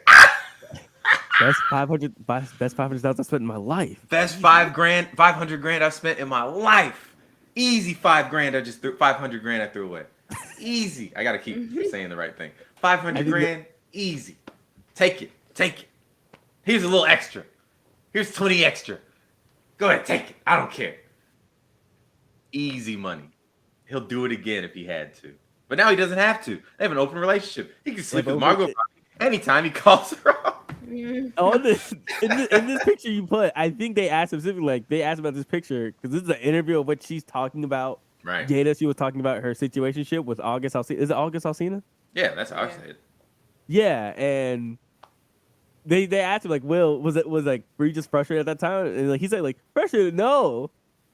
Best 500,000 I spent in my life. Best $500,000 I've spent in my life. Easy $5,000 I just threw. $500,000 I threw away. Easy. I gotta keep saying the right thing. $500,000 easy. Take it. Here's a little extra. Here's 20 extra. Go ahead, take it. I don't care. Easy money. He'll do it again if he had to. But now he doesn't have to. They have an open relationship. He can sleep with Margot anytime he calls her up. In this picture you put, I think they asked him specifically, like, they asked about this picture because this is an interview of what she's talking about. Right. Jada, she was talking about her situationship with August Alsina. Is it August Alsina? Yeah, that's how I say it. Yeah, and they asked him, like, Will, was like, were you just frustrated at that time? And like he said, like, frustrated? No,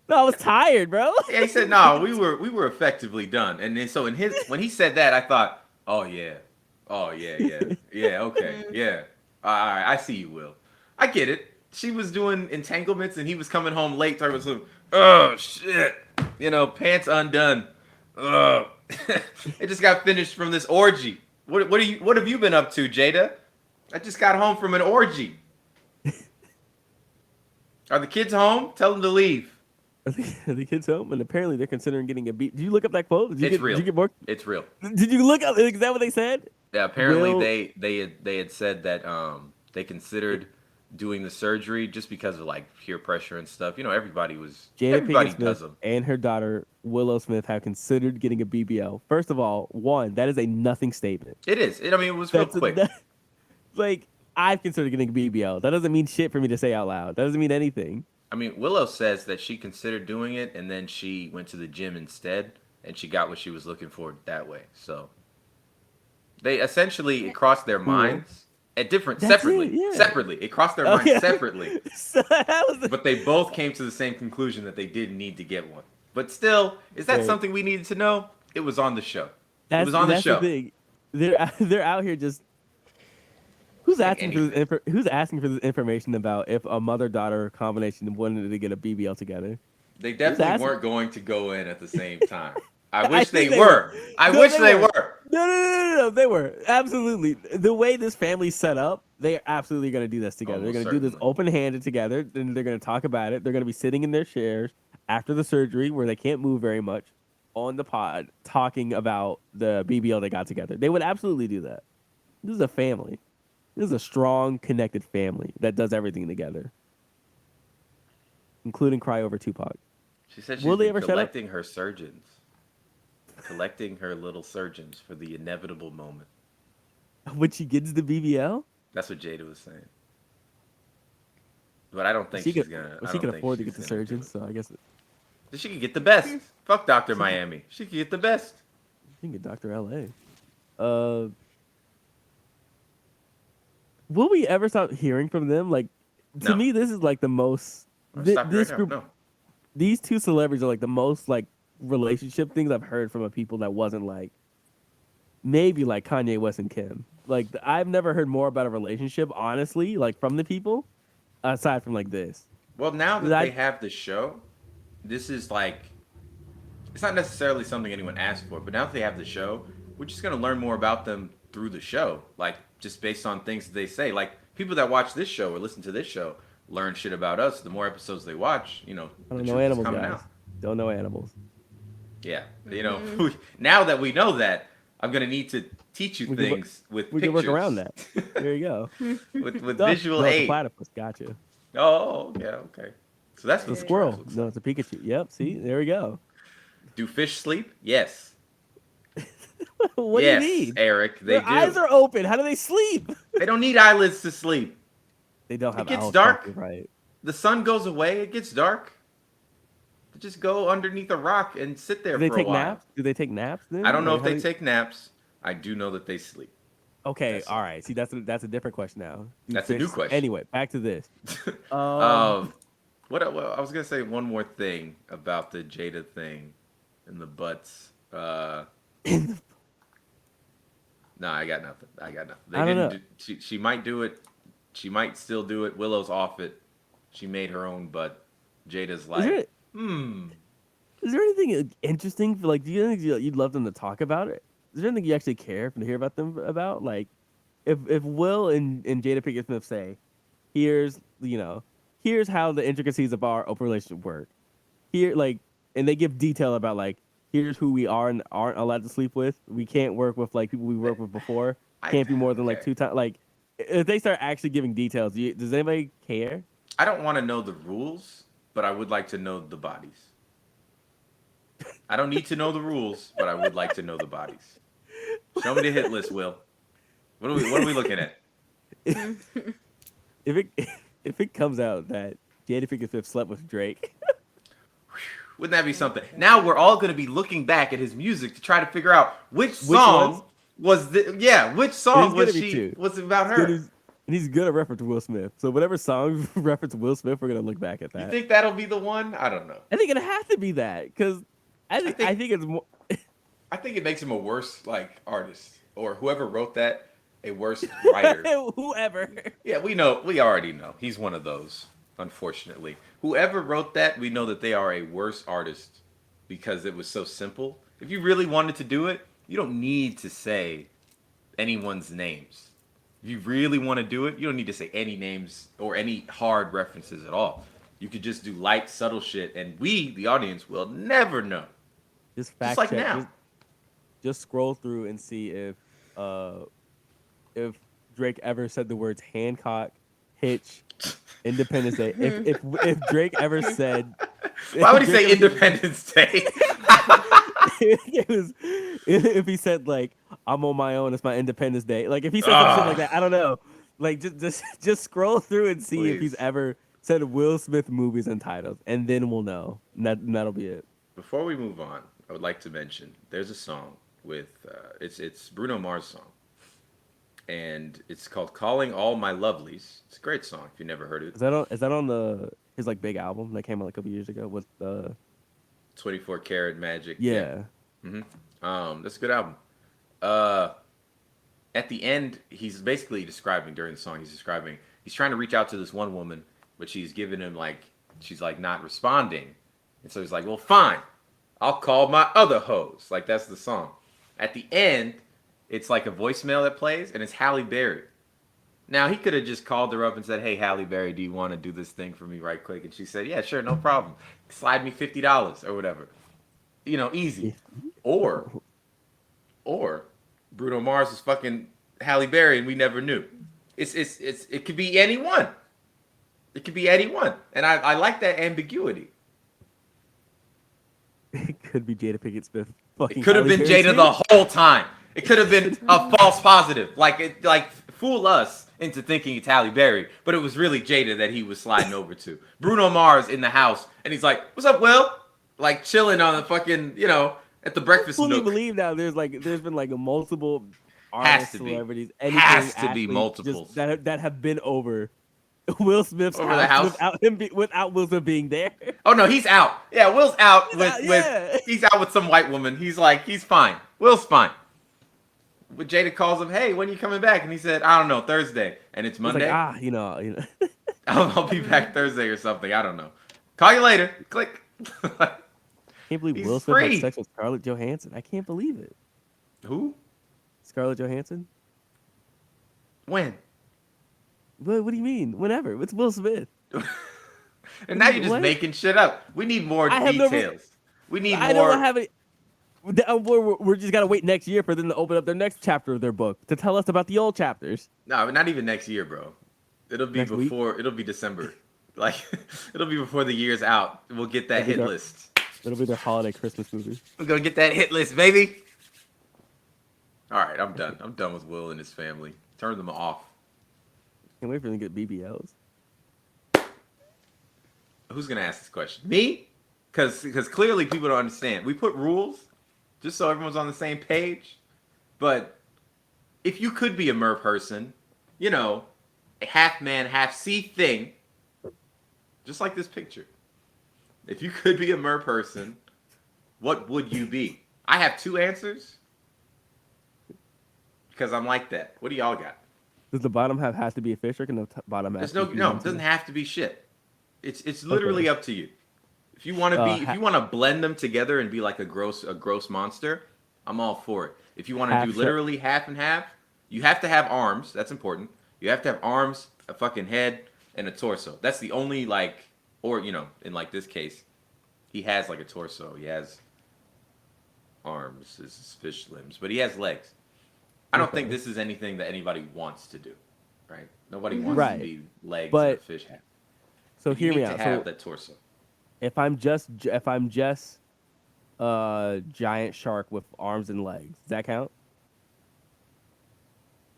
I was tired, bro. Yeah, he said, no, we were effectively done. And then so when he said that, I thought, oh yeah, okay, yeah. All right, I see you, Will. I get it. She was doing entanglements, and he was coming home late. Talking about some, oh shit, pants undone. Ugh. It just got finished from this orgy. What have you been up to, Jada? I just got home from an orgy. Are the kids home? Tell them to leave. Are the kids home? And apparently they're considering getting a beat. Did you look up that quote? It's real. Did you get more? It's real. Did you look up? Is that what they said? Yeah, apparently they had said that they considered doing the surgery just because of like peer pressure and stuff. Everybody Pinkett does Smith them. and her daughter Willow Smith have considered getting a BBL. First of all, that is a nothing statement. It is. It was real quick. Like, I've considered getting a BBL. That doesn't mean shit for me to say out loud. That doesn't mean anything. I mean, Willow says that she considered doing it and then she went to the gym instead and she got what she was looking for that way. So they essentially crossed their minds separately. Separately. It crossed their minds separately. So but they both came to the same conclusion that they didn't need to get one. But still, is that something we needed to know? It was on the show. It was on the show. The thing. They're out here just who's asking for this information about if a mother-daughter combination wanted to get a BBL together? They definitely weren't going to go in at the same time. I wish they were. I wish they were. No, they were. Absolutely. The way this family's set up, they're absolutely going to do this together. Almost They're going to do this open-handed together, and they're going to talk about it. They're going to be sitting in their chairs after the surgery where they can't move very much on the pod talking about the BBL they got together. They would absolutely do that. This is a family. This is a strong, connected family that does everything together, including cry over Tupac. She said she's collecting her surgeons. Collecting her little surgeons for the inevitable moment. When she gets the BBL? That's what Jada was saying. But I don't think she's gonna. She can afford to get the surgeons, so I guess. She could get the best. Fuck Dr. Miami. She could get the best. She can get Dr. LA. Will we ever stop hearing from them? Like, to me, this is like the most. This group, these two celebrities are like the most like relationship things I've heard from a people that wasn't like maybe like Kanye West and Kim. Like, I've never heard more about a relationship, honestly, like from the people, aside from like this. Well, now that they have the show, this is like, it's not necessarily something anyone asked for, but now that they have the show, we're just gonna learn more about them through the show, like just based on things that they say. Like, people that watch this show or listen to this show learn shit about us. The more episodes they watch, I the don't truth know is animals, coming guys. out. Don't know animals. Yeah, now that we know that, I'm gonna need to teach you We can things with We pictures. can work around that. There you go. with Duh. visual No, it's a aid. platypus. Gotcha. Oh, yeah, okay. So that's The what the squirrel. trash looks No, like. it's a Pikachu. Yep. See, there we go. Do fish sleep? Yes. What Yes, do you mean? Eric, they Their do. eyes are open. How do they sleep? They don't need eyelids to sleep. They don't have. It gets owls, dark. right? The sun goes away, it gets dark. They just go underneath a rock and sit there Do they for a take while. naps? Do they take naps then? I don't know Like, if how they do take naps. I do know that they sleep. Okay, That's all all. right. See, that's a different question now. Do That's a new fish- question. Anyway, back to this. What I was gonna say one more thing about the Jada thing and the butts. No, I got nothing. They I don't didn't. know. She might do it. She might still do it. Willow's off it. She made her own butt. Jada's like, there- Is there anything interesting? Do you think you'd love them to talk about it? Is there anything you actually care to hear about them about? Like, if Will and Jada Pinkett Smith say, here's how the intricacies of our open relationship work. Here, and they give detail about here's who we are and aren't allowed to sleep with. We can't work with people we worked with before. Can't be more than okay. 2 times. If they start actually giving details, does anybody care? I don't want to know the rules, but I would like to know the bodies. I don't need to know the rules, but I would like to know the bodies. Show me the hit list, Will. What are we looking at? If it comes out that Jada Pinkett Smith slept with Drake, Wouldn't that be something? Now we're all going to be looking back at his music to try to figure out which song was which song was about her. and he's good at reference to Will Smith. So whatever song reference Will Smith, we're gonna look back at that. You think that'll be the one? I don't know. I think it'll have to be that because I think it's more. I think it makes him a worse artist, or whoever wrote that a worse writer. Whoever. Yeah, we already know he's one of those. Unfortunately, whoever wrote that, we know that they are a worse artist because it was so simple. If you really wanted to do it, you don't need to say anyone's names. If you really want to do it, you don't need to say any names or any hard references at all. You could just do light, subtle shit, and we, the audience, will never know. Just fact like check. now. Just scroll through and see if Drake ever said the words Hancock, Hitch, Independence Day. If Drake ever said, why would he say Independence Day? If he said I'm on my own, it's my Independence Day. If he said some shit like that, I don't know. Just scroll through and see if he's ever said Will Smith movies and titles, and then we'll know. And that'll be it. Before we move on, I would like to mention there's a song with it's Bruno Mars' song, and it's called "Calling All My Lovelies." It's a great song if you never heard it. Is that on his big album that came out a couple years ago with 24 Karat Magic? Yeah. That's a good album. At the end, he's basically describing during the song. He's trying to reach out to this one woman, but she's giving him she's not responding, and so he's like, well, fine, I'll call my other hoes. That's the song. At the end, it's a voicemail that plays, and it's Halle Berry. Now, he could have just called her up and said, hey, Halle Berry, do you want to do this thing for me right quick? And she said, yeah, sure, no problem. Slide me $50 or whatever. Easy. Or Bruno Mars is fucking Halle Berry and we never knew. It could be anyone. It could be anyone. And I like that ambiguity. It could be Jada Pinkett Smith. It could have been Jada the whole time. It could have been a false positive. Fool us into thinking it's Halle Berry, but it was really Jada that he was sliding over to. Bruno Mars in the house, and he's like, what's up, Will? Chilling on the fucking, at the breakfast I fully nook. believe now there's been a multiple artists, celebrities, anything, has to be athletes, multiples that have been over Will Smith's over the house without Will Smith being there. Oh no, he's out. Yeah, Will's out he's out with some white woman. He's fine. Will's fine. But Jada calls him, hey, when are you coming back? And he said, I don't know, Thursday. And it's Monday. I'll be back Thursday or something. I don't know. Call you later. Click. I can't believe He's Will Smith free. had sex with Scarlett Johansson. I can't believe it. Who? Scarlett Johansson? When? What do you mean? Whenever. It's Will Smith. And now you're just What? making shit up. We need more I have no details. We need I don't more. have it. We're just gotta wait next year for them to open up their next chapter of their book to tell us about the old chapters. No, not even next year, bro. It'll be Next week? before. It'll be December. Like, it'll be before the year's out. We'll get that hit list. It'll be their holiday Christmas movie. We're gonna get that hit list, baby. All right, I'm done. I'm done with Will and his family. Turn them off. Can't wait for them to get BBLs. Who's gonna ask this question? Me? Because clearly people don't understand. We put rules just so everyone's on the same page. But if you could be a Mer-Person, you know, a half man, half sea thing, just like this picture. If you could be a Mer-Person, what would you be? I have 2 answers because I'm like that. What do y'all got? Does the bottom half have to be a fish, or can the bottom half? There's no, it doesn't have to be shit. It's literally up to you. If you want to be, if you want to blend them together and be like a gross monster, I'm all for it. If you want to do literally half and half, you have to have arms. That's important. You have to have arms, a fucking head, and a torso. That's the only like, or you know, in like this case, he has like a torso. He has arms, his fish limbs, but he has legs. I don't think this is anything that anybody wants to do, right? Nobody wants to be legs and a fish hat. So hear me you out. need to have that torso. If I'm just a giant shark with arms and legs, does that count?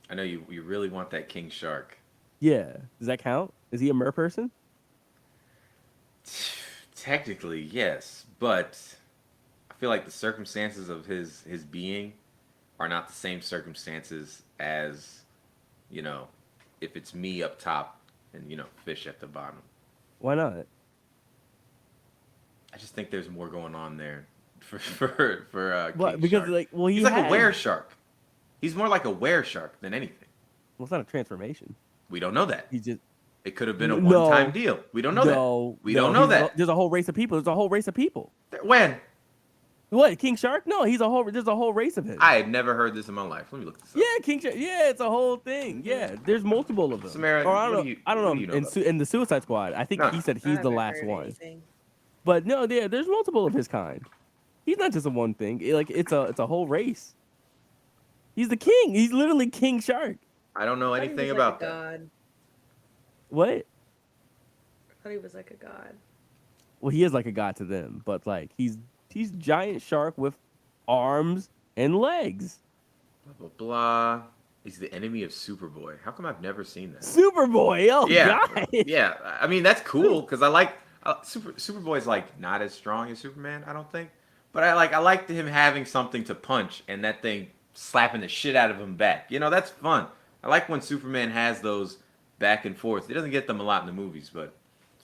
I know you really want that king shark. Yeah. Does that count? Is he a Mer-Person? Technically, yes, but I feel like the circumstances of his being are not the same circumstances as, you know, if it's me up top and, you know, fish at the bottom. Why not? I just think there's more going on there for what? king Because shark. like, well, he's like a were shark. He's more like a were shark than anything. Well, it's not a transformation. We don't know that. He just. It could have been a one-time deal. We don't know that. We don't know that. There's a whole race of people. There's a whole race of people. When? What? King Shark? No, there's a whole race of him. I had never heard this in my life. Let me look this up. Yeah, King Shark. Yeah, it's a whole thing. Yeah, there's multiple of them. Samara, or I don't know. You know in the Suicide Squad, I think he said he's the last one. Anything. But no, there's multiple of his kind. He's not just a one thing. It's a whole race. He's the king. He's literally King Shark. I don't know anything about that. God. What? I thought he was like a god. Well, he is like a god to them, but like he's giant shark with arms and legs. Blah blah blah. He's the enemy of Superboy. How come I've never seen that? Superboy. Oh yeah, God. Yeah. I mean that's cool because I like Superboy's like not as strong as Superman. I don't think, but I liked him having something to punch and that thing slapping the shit out of him back. You know that's fun. I like when Superman has those back and forth. He doesn't get them a lot in the movies, but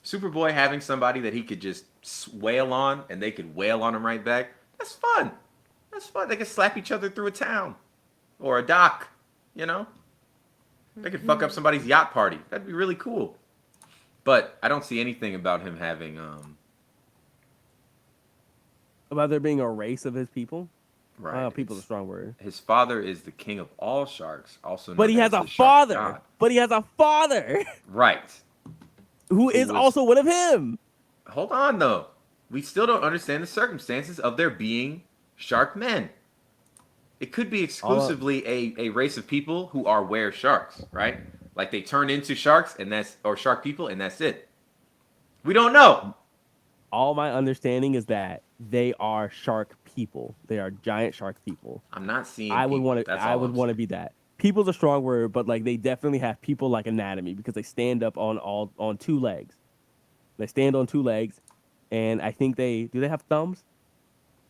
Superboy having somebody that he could just wail on and they could wail on him right back. That's fun. That's fun. They could slap each other through a town or a dock, you know? They could fuck up somebody's yacht party. That'd be really cool. But I don't see anything about him having About there being a race of his people? Right. People's a strong word. His father is the king of all sharks, also known But he has as a the shark father. god. But he has a father. Right. Who is also one of him. Hold on, though. We still don't understand the circumstances of there being shark men. It could be exclusively a race of people who are were sharks, right? Like they turn into sharks or shark people, and that's it. We don't know. All my understanding is that they are shark people. They are giant shark people. I'm not seeing. I would want to. That's I all would I'm want to saying. be that. People's a strong word, but like they definitely have people like anatomy because they stand up on 2 legs. They stand on 2 legs, and I think do they have thumbs?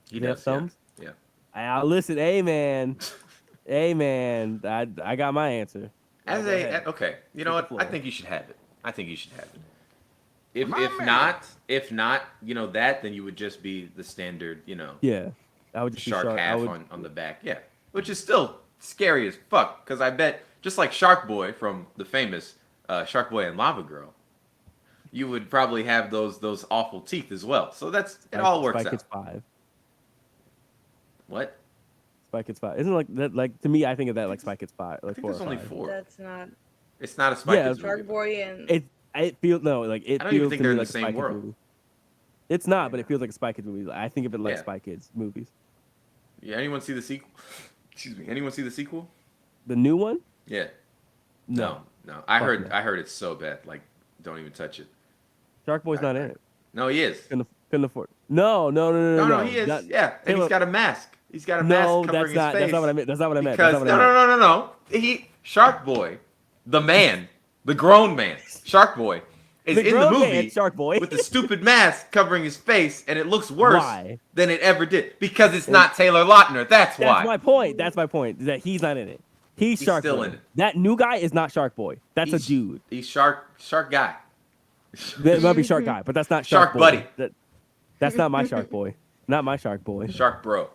He Do they have does, thumbs? Yeah. Listen, hey man, I got my answer. Okay, you know what? I think you should have it. I think you should have it. If not, you know that, then you would just be the standard, you know. Yeah, I would just be shark shark. half on the back. Yeah, which is still scary as fuck. Because I bet, just like Shark Boy from the famous Shark Boy and Lava Girl, you would probably have those awful teeth as well. So it all works Spy out. Kids 5. What? Spy Kids 5. Isn't it like that? Like to me, I think of that like Spy Kids 5. Like I think 4 there's or only 5. 4. That's not. It's not a Spy Yeah, Kids Shark movie. Boy and It feels no like it I don't even feels think to they're me in like the a Spy same Kids world. movie. It's not, but it feels like a Spy Kids movie. I think of it like Yeah. Spy Kids movies. Yeah, anyone see the sequel? Excuse me. Anyone see the sequel? The new one? Yeah. No. No. I Fuck heard no. I heard it's so bad. Like, don't even touch it. Shark Boy's not in it. No, he is. Couldn't afford. No, No, he is. Not- Yeah, and Taylor- he's got a mask. He's got a No, mask covering that's not. his face. That's not what I meant. That's not what I meant. Because That's not what I meant. no. He Shark Boy, the man, the grown man, Shark Boy, is The in the grown movie man, Shark Boy. with the stupid mask covering his face, and it looks worse Why? than it ever did because it's not Taylor Lautner. That's why. That's my point. That's my point. Is that he's not in it. He's Shark still Boy. in it. That new guy is not Shark Boy. That's He's- a dude. He's Shark guy. That might be Shark Guy, but that's not Shark Boy. Buddy. That's not my Shark Boy. Not my Shark Boy. Shark Bro.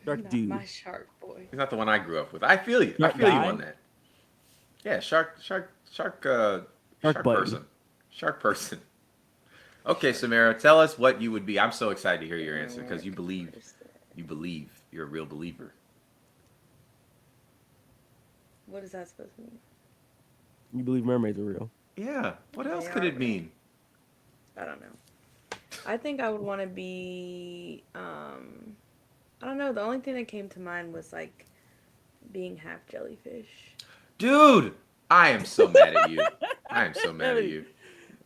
Shark not dude. my Shark Boy. He's not the one I grew up with. I feel you. Shark I feel you guy? on that. Yeah, Shark Buddy. person. Shark person. Okay, Samara, tell us what you would be. I'm so excited to hear your answer because you believe you're a real believer. What is that supposed to mean? You believe mermaids are real? Yeah. What else They could are it mean? I don't know. I think I would want to be. I don't know. The only thing that came to mind was like being half jellyfish. Dude, I am so mad at you. I am so mad at you.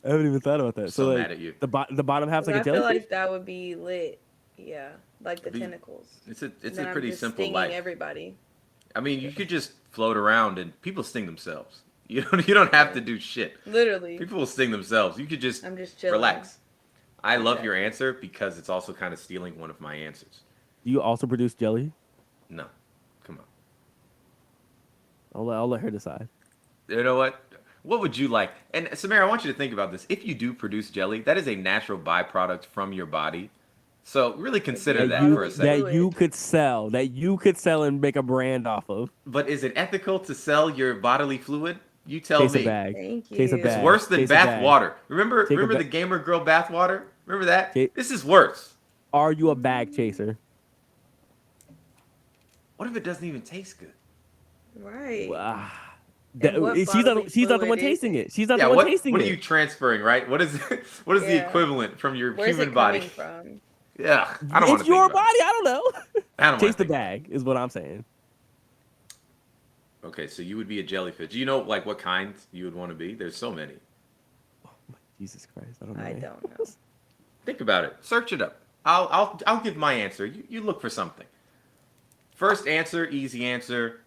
I haven't even thought about that. So like, mad at you. The bottom half's like I a feel jellyfish. like that would be lit. Yeah, like the Be- tentacles. It's And a then I'm pretty just simple stinging life. everybody. I mean, you could just float around and people sting themselves. You don't have to do shit. Literally. People will sting themselves. You could just I'm just chilling. relax. I love Okay. your answer because it's also kind of stealing one of my answers. Do you also produce jelly? No, come on. I'll let her decide. You know what? What would you like? And Samara, I want you to think about this. If you do produce jelly, that is a natural byproduct from your body. So really consider that for a second. That you could sell. That you could sell and make a brand off of. But is it ethical to sell your bodily fluid? You tell Case me. a bag. Thank you. Case a It's bag. It's worse than Case a bath bag. water. Remember Take a the ba- gamer girl bath water? Remember that? Okay. This is worse. Are you a bag chaser? What if it doesn't even taste good? Right. She's what not. bodily She's not the one fluid is tasting it? it. She's not Yeah, the one what tasting are it. you transferring, right? What is what is the Yeah. equivalent from your Where's human it body? coming from? Yeah, I don't want It's to your think about body. I don't know. it. I don't Taste want the to bag is what I'm saying. Okay, so you would be a jellyfish. Do you know like what kind you would want to be? There's so many. Jesus Christ, I don't know. I man. don't know. Think about it. Search it up. I'll give my answer. You look for something. First answer, easy answer.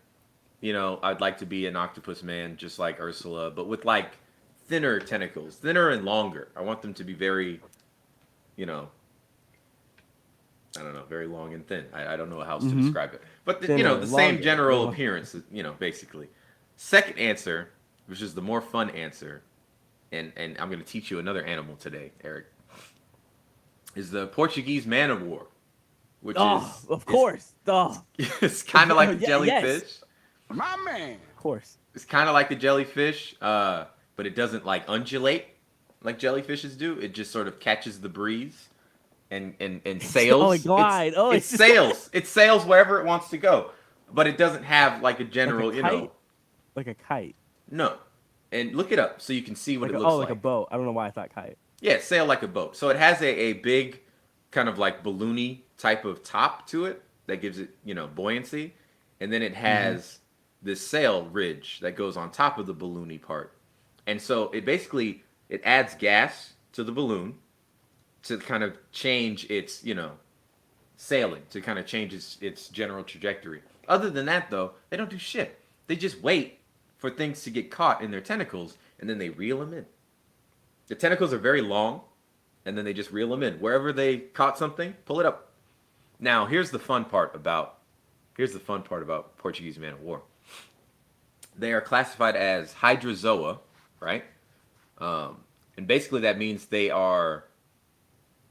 You know, I'd like to be an octopus man, just like Ursula, but with like thinner tentacles, thinner and longer. I want them to be very, you know, I don't know, very long and thin. I don't know how else to describe it, but you know, Thinner, the same longer, general longer. appearance. You know, basically. Second answer, which is the more fun answer, and I'm going to teach you another animal today, Eric, is the Portuguese man of war, which is Of course. it's kind of like a Yeah, jellyfish. yes. Of course. It's kind of like the jellyfish, but it doesn't like undulate like jellyfishes do. It just sort of catches the breeze and sails. Oh, it glide. It sails. It sails wherever it wants to go, but it doesn't have like a general, Like a you know. kite? Like a kite. No. And look it up so you can see what Like it a, looks like a boat. I don't know why I thought kite. Yeah, sail like a boat. So it has a big kind of like balloony type of top to it that gives it, you know, buoyancy. And then it has this sail ridge that goes on top of the balloony part. And so it basically, it adds gas to the balloon to kind of change its, you know, sailing, to kind of change its general trajectory. Other than that, though, they don't do shit. They just wait for things to get caught in their tentacles, and then they reel them in. The tentacles are very long, and then they just reel them in. Wherever they caught something, pull it up. Now, here's the fun part about Portuguese man of war. They are classified as hydrozoa, right? And basically that means they are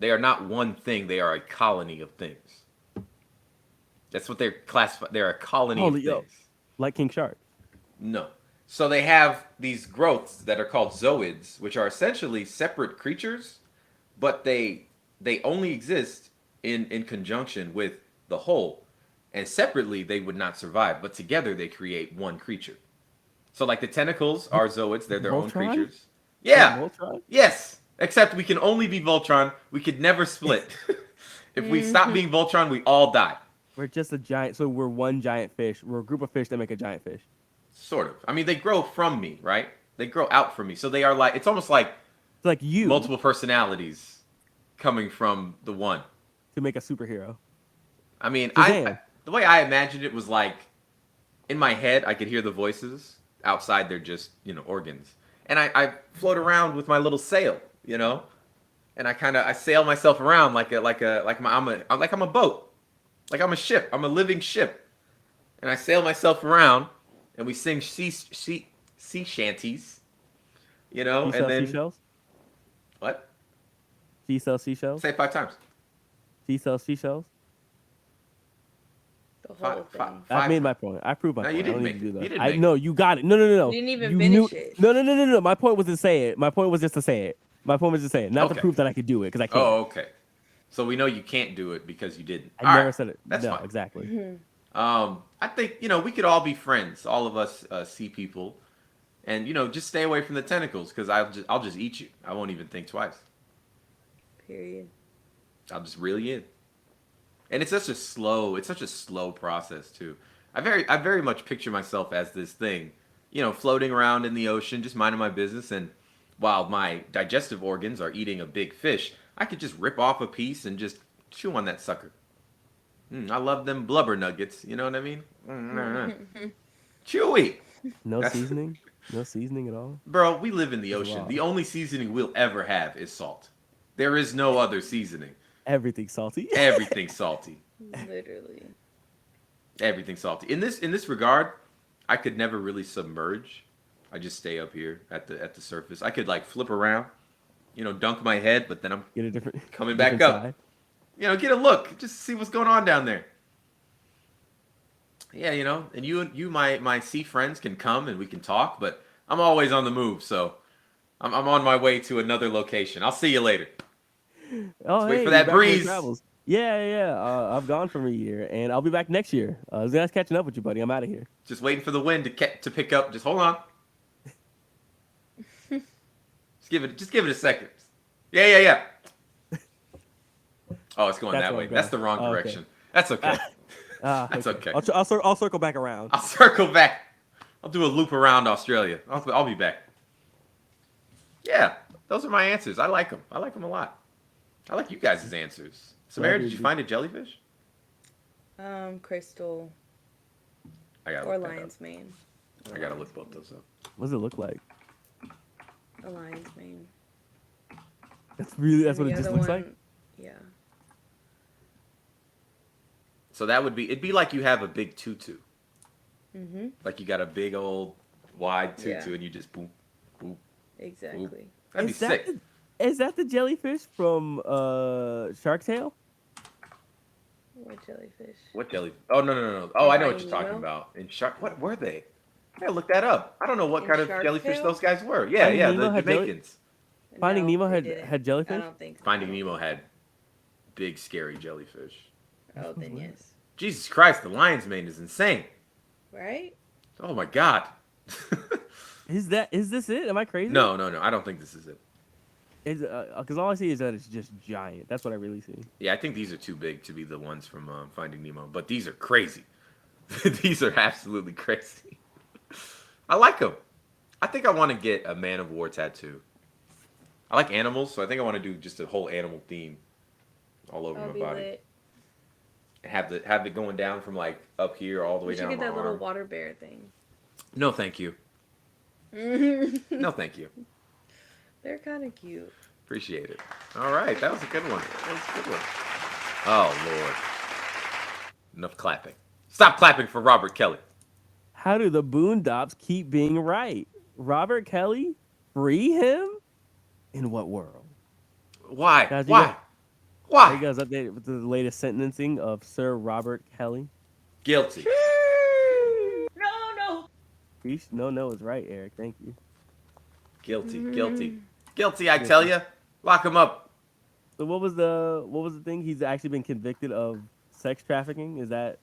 not one thing, they are a colony of things. That's what they're classified. They're a colony of things. Like King Shark. No. So they have these growths that are called zooids, which are essentially separate creatures, but they only exist in conjunction with the whole. And separately, they would not survive, but together they create one creature. So like the tentacles are zooids. They're their own Voltron? creatures. Yeah. Voltron? Yes. Except we can only be Voltron. We could never split. If we stop being Voltron, we all die. We're just a giant. So we're one giant fish. We're a group of fish that make a giant fish. Sort of. I mean, they grow from me, right? They grow out from me. So they are like, it's almost like It's like you multiple personalities coming from the one. to make a superhero. I mean, Shazam. the way I imagined it was like, in my head, I could hear the voices. Outside, they're just, organs. And I float around with my little sail, and I sail myself around like I'm a boat, like I'm a ship. I'm a living ship, and I sail myself around, and we sing sea shanties, She and sells then seashells. what? She sells seashells. Say it 5 times. She sells seashells. The whole thing. I made my point. I proved my No, point. you didn't I don't make need to do it. that. You didn't I make know you got it. No. You didn't even finish it. No. My point was to say it. My point was just to say it. My point was to say it, not to Okay. prove that I could do it because I can't. Oh, okay. So we know you can't do it because you didn't. I All never right. said it. That's no, fine. exactly. I think we could all be friends. All of us sea people, and just stay away from the tentacles because I'll just eat you. I won't even think twice. Period. I'll just reel you in. And it's such a slow process too. I very much picture myself as this thing, floating around in the ocean, just minding my business, and while my digestive organs are eating a big fish, I could just rip off a piece and just chew on that sucker. I love them blubber nuggets. You know what I mean? Chewy. No That's- seasoning. No seasoning at all. Bro, we live in the ocean. Wow. The only seasoning we'll ever have is salt. There is no other seasoning. Everything's salty. Everything's salty. Literally. Everything's salty. In this regard, I could never really submerge. I just stay up here at the surface. I could like flip around, dunk my head, but then I'm Get a different. coming back different up. side. Get a look, just see what's going on down there. Yeah, and you my sea friends can come and we can talk, but I'm always on the move, so I'm on my way to another location. I'll see you later. Oh, wait hey, for that you're back from your breeze. travels. Yeah. I've gone for a year, and I'll be back next year. It was nice catching up with you, buddy. I'm out of here. Just waiting for the wind to pick up. Just hold on. Just give it a second. Yeah. Oh, it's going That's that where way. I'm That's going. the wrong Oh, okay. direction. That's okay. That's okay. I'll circle back around. I'll circle back. I'll do a loop around Australia. I'll be back. Yeah, those are my answers. I like them. I like them a lot. I like you guys' answers. Samara, did you find a jellyfish? Crystal I gotta or look that up. lion's mane. I gotta look both those up. What does it look like? A lion's mane. That's And what the it just other looks like. one- Yeah. So it'd be like you have a big tutu. Mhm. Like you got a big old wide tutu Yeah. and you just boom, boom. Exactly. That'd be sick. Is that the jellyfish from Shark Tale? What jellyfish? What jelly? Oh no. Oh, I know what you're Finding talking Nemo? about. In shark, what were they? I gotta look that up. I don't know what In kind of Shark jellyfish Tale? those guys were. Yeah, Finding yeah, Nemo the had jelly- Jamaicans. Finding No, Nemo they had didn't. jellyfish? I don't think so. Finding Nemo had big, scary jellyfish. Oh, then yes. Jesus Christ, the lion's mane is insane. Right? Oh my God. Is this it? Am I crazy? No, I don't think this is it. Because all I see is that it's just giant. That's what I really see. Yeah, I think these are too big to be the ones from Finding Nemo, but these are crazy. These are absolutely crazy. I like them. I think I want to get a Man of War tattoo. I like animals, so I think I want to do just a whole animal theme all over I'll my be body. lit. Have it going down from like up here all the way We should down get my that little arm. water bear thing. No, thank you. They're No, thank you. kind of cute. Appreciate it. All right, that was a good one. That was a good one. Oh Lord. Enough clapping. Stop clapping for Robert Kelly. How do the Boondocks keep being right? Robert Kelly? Free him? In what world? Why? Guys, you Why? Are you Why? guys updated with the latest sentencing of Sir Robert Kelly? Guilty. No. No, it's right, Eric. Thank you. Guilty. Guilty, I tell you. Lock him up. So what was the thing? He's actually been convicted of sex trafficking. Is that?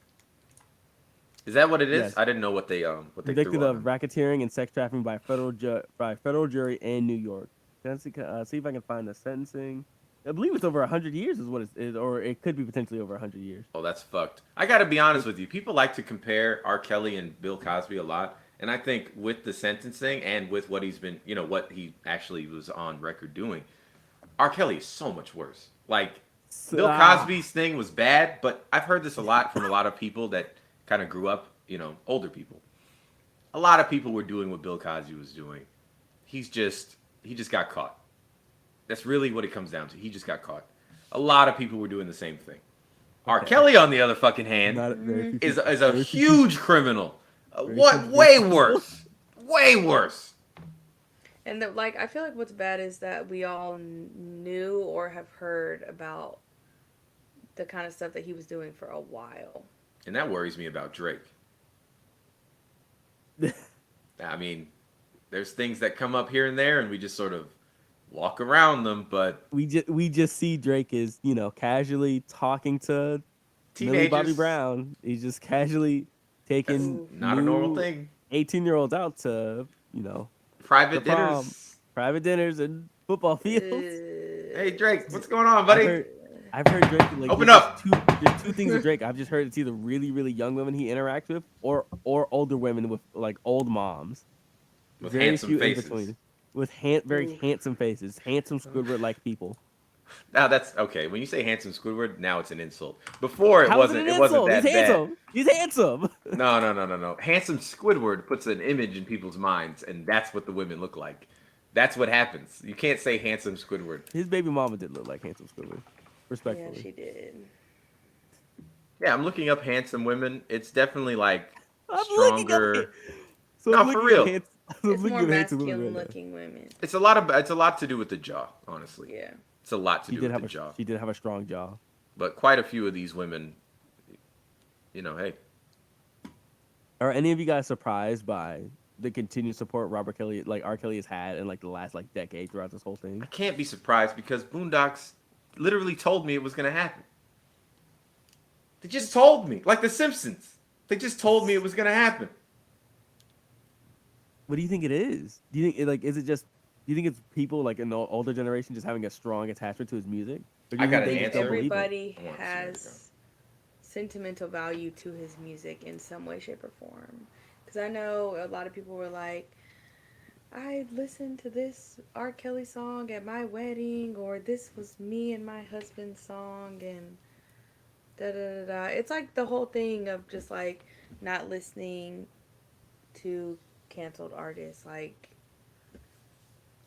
Is that what it is? Yes. I didn't know what they Convicted threw on of him. racketeering and sex trafficking by federal jury in New York. See if I can find the sentencing. I believe it's over 100 years is what it is, or it could be potentially over 100 years. Oh, that's fucked. I got to be honest with you. People like to compare R. Kelly and Bill Cosby a lot, and I think with the sentencing and with what he's been, what he actually was on record doing, R. Kelly is so much worse. Like Bill Cosby's thing was bad, but I've heard this a lot from a lot of people that kind of grew up, older people. A lot of people were doing what Bill Cosby was doing. He just got caught. That's really what it comes down to. He just got caught. A lot of people were doing the same thing. R. Kelly, on the other fucking hand, is a huge criminal. Way worse. Way worse. And I feel like what's bad is that we all knew or have heard about the kind of stuff that he was doing for a while. And that worries me about Drake. I mean, there's things that come up here and there, and we just sort of walk around them, but we just see Drake is casually talking to Millie Bobby Brown. He's just casually taking not a normal thing. 18-year-olds out to private dinners and football fields. Hey Drake, what's going on, buddy? I've heard Drake open up. There's two things with Drake. I've just heard it's either really really young women he interacts with, or older women with old moms. With very handsome few faces. in between. With very handsome faces, handsome Squidward-like people. Now that's okay. When you say handsome Squidward, now it's an insult. Before it wasn't that bad. He's handsome. No. Handsome Squidward puts an image in people's minds, and that's what the women look like. That's what happens. You can't say handsome Squidward. His baby mama did look like handsome Squidward. Respectfully. Yeah, she did. Yeah, I'm looking up handsome women. It's definitely I'm stronger. No, for real. It's more masculine looking women. It's a lot to do with the jaw, honestly. Yeah. It's a lot to do with the jaw. She did have a strong jaw. But quite a few of these women, hey. Are any of you guys surprised by the continued support R. Kelly has had in the last decade throughout this whole thing? I can't be surprised because Boondocks literally told me it was going to happen. They just told me, like The Simpsons. They just told me it was going to happen. What do you think it is? Do you think is it just? Do you think it's people in the older generation just having a strong attachment to his music? I got an answer. Everybody has sentimental value to his music in some way, shape, or form. Because I know a lot of people were like, I listened to this R. Kelly song at my wedding, or this was me and my husband's song, and da-da-da-da. It's the whole thing of just not listening to canceled artists.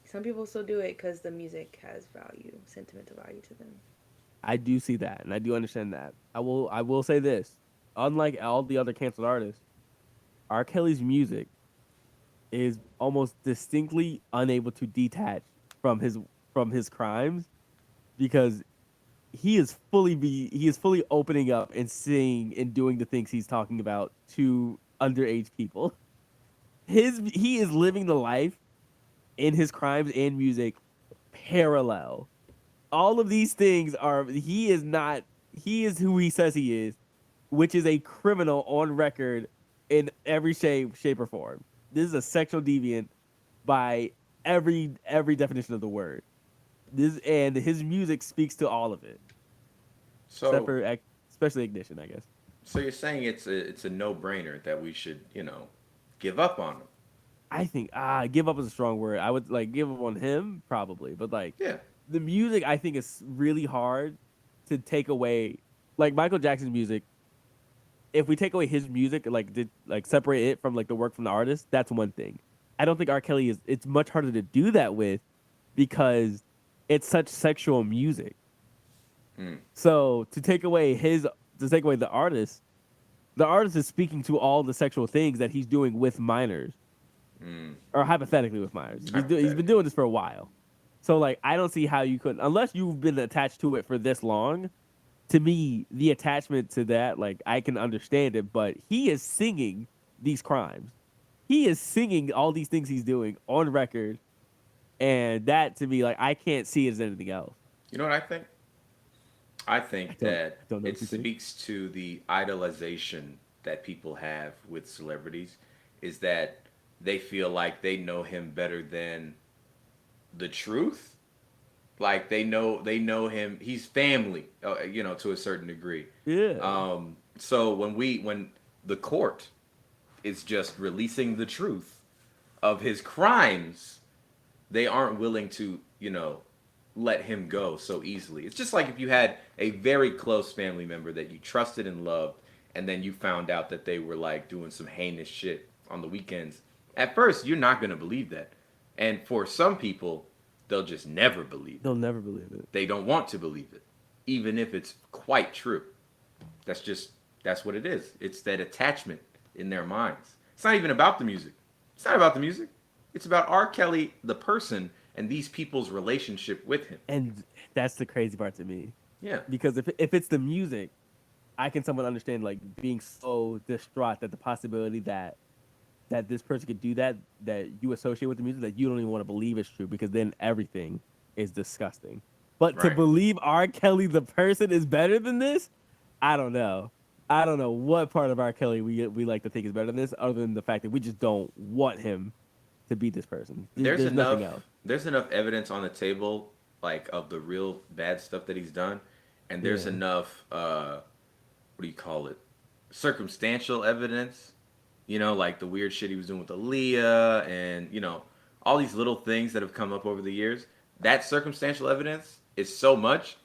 Some people still do it because the music has value, sentimental value to them. I do see that, and I do understand that. I will say this: unlike all the other canceled artists, R. Kelly's music is almost distinctly unable to detach from his crimes, because he is fully opening up and saying and doing the things he's talking about to underage people. He is living the life in his crimes and music parallel. All of these things he is who he says he is, which is a criminal on record in every shape or form. This is a sexual deviant by every definition of the word. And his music speaks to all of it. So, except for especially Ignition, I guess. So you're saying it's a no-brainer that we should, give up on him? I think give up is a strong word. I would give up on him probably, but yeah. The music I think is really hard to take away. Like Michael Jackson's music, if we take away his music, separate it from the work from the artist, that's one thing. I don't think R. Kelly is. It's much harder to do that with because it's such sexual music. So to take away the artist is speaking to all the sexual things that he's doing with minors, or hypothetically with minors. He's been doing this for a while. So I don't see how you could, unless you've been attached to it for this long. To me, the attachment to that, I can understand it, but he is singing these crimes. He is singing all these things he's doing on record, and that to me, I can't see it as anything else. You know what I think? I think that it speaks to the idolization that people have with celebrities is that they feel like they know him better than the truth. Like they know him. He's family, to a certain degree. Yeah. So when the court is just releasing the truth of his crimes, they aren't willing to, let him go so easily. It's just like if you had a very close family member that you trusted and loved, and then you found out that they were like doing some heinous shit on the weekends. At first, you're not going to believe that. And for some people, they'll just never believe it. They'll never believe it. They don't want to believe it, even if it's quite true. That's what it is. It's that attachment in their minds. It's not even about the music. It's not about the music. It's about R. Kelly, the person, and these people's relationship with him. And that's the crazy part to me. Yeah. Because if it's the music, I can somewhat understand like being so distraught that the possibility that this person could do that you associate with the music that you don't even want to believe is true, because then everything is disgusting. But to believe R. Kelly the person is better than this, I don't know. I don't know what part of R. Kelly we like to think is better than this, other than the fact that we just don't want him to be this person. There's nothing else. There's enough evidence on the table, like of the real bad stuff that he's done, and there's enough what do you call it? Circumstantial evidence. Like the weird shit he was doing with Aaliyah, and all these little things that have come up over the years. That circumstantial evidence is so much.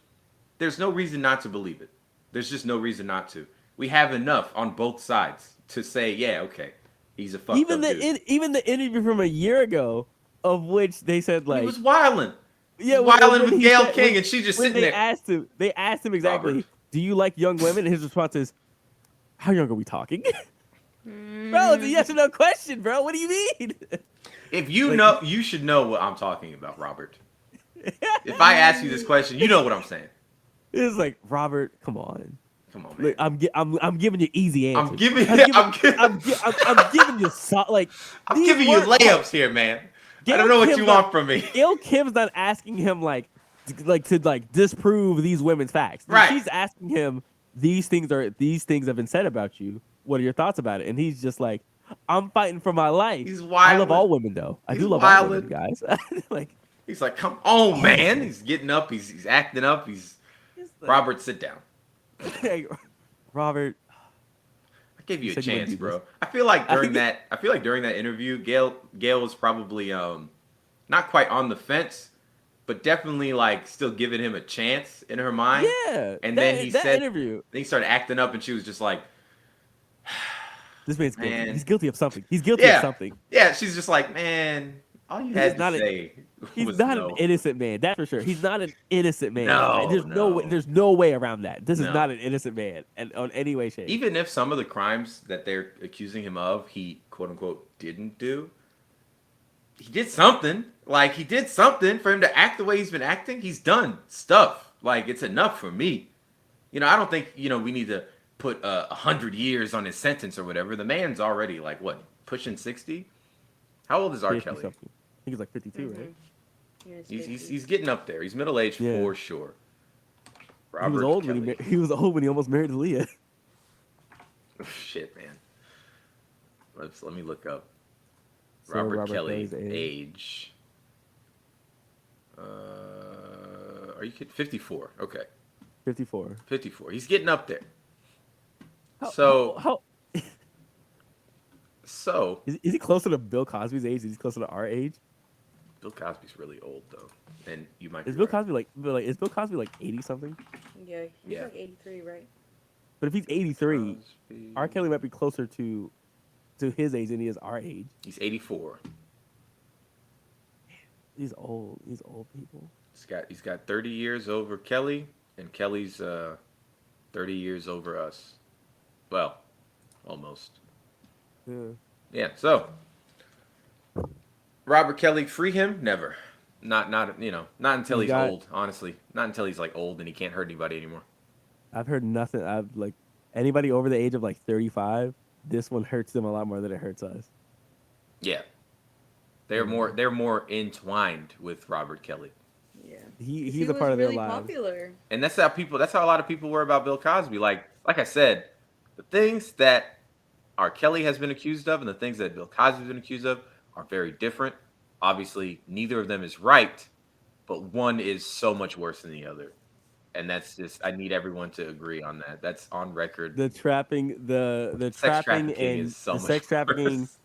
There's no reason not to believe it. There's just no reason not to. We have enough on both sides to say, yeah, okay, he's a fucked up dude. Even the interview from a year ago, of which they said like he was wilding. Yeah, wilding with Gayle King, and she just sitting there. They asked him exactly, Robert, do you like young women? And his response is, how young are we talking? Bro, it's a yes or no question, bro. What do you mean? If you know, you should know what I'm talking about, Robert. If I ask you this question, you know what I'm saying. It's like, Robert, come on, man. Look, I'm giving you easy answers. I'm giving you I'm giving you layups here, man. I don't know what you want from me. Gayle Kim's not asking him to disprove these women's facts. Right. She's asking him, these things have been said about you. What are your thoughts about it? And he's just like, I'm fighting for my life. He's wild. I love all women, though. I do love all women, guys. He's like, come on, man. He's getting up. He's acting up. Robert, sit down. Hey, Robert. I gave you a chance, bro. I feel like during that interview, Gayle was probably not quite on the fence, but definitely like still giving him a chance in her mind. Yeah. And then he said, interview. Then he started acting up, and she was just like, this man's guilty. Man. He's guilty of something. He's guilty of something. Yeah, she's just like, man, all you had to say he's not an innocent man. That's for sure. He's not an innocent man. No, there's no way around that. This is not an innocent man, and on any way, shape. Even if some of the crimes that they're accusing him of, he quote unquote didn't do, he did something. Like he did something for him to act the way he's been acting. He's done stuff. Like it's enough for me. I don't think we need to put 100 years on his sentence or whatever. The man's already like what, pushing 60? How old is R. Kelly? Something. I think he's like 52, right? He's getting up there. He's middle aged for sure. Robert he was old Kelly. he was old when he almost married Aaliyah. Shit, man. Let me look up Robert Kelly's age. Are you kidding? 54. Okay. 54. 54. He's getting up there. How So is he closer to Bill Cosby's age? Is he closer to our age? Bill Cosby's really old though, and you might. Is Bill Cosby is Bill Cosby like 80 something? Yeah, he's like 83, right? But if he's 83, R. Kelly might be closer to his age than he is our age. He's 84. He's old. He's old people. He's got 30 years over Kelly, and Kelly's 30 years over us. Well, almost. Yeah. So, Robert Kelly, free him? Never. Not until he's old. Honestly, not until he's like old and he can't hurt anybody anymore. I've heard nothing. I've like anybody over the age of like 35. This one hurts them a lot more than it hurts us. Yeah. They're more entwined with Robert Kelly. Yeah. He's a part of their lives. Popular. And that's how a lot of people were about Bill Cosby. Like I said, the things that R. Kelly has been accused of and the things that Bill Cosby has been accused of are very different. Obviously, neither of them is right, but one is so much worse than the other. And that's just, I need everyone to agree on that. That's on record. The trapping, the Sex trapping trafficking and is so the much sex trafficking, worse.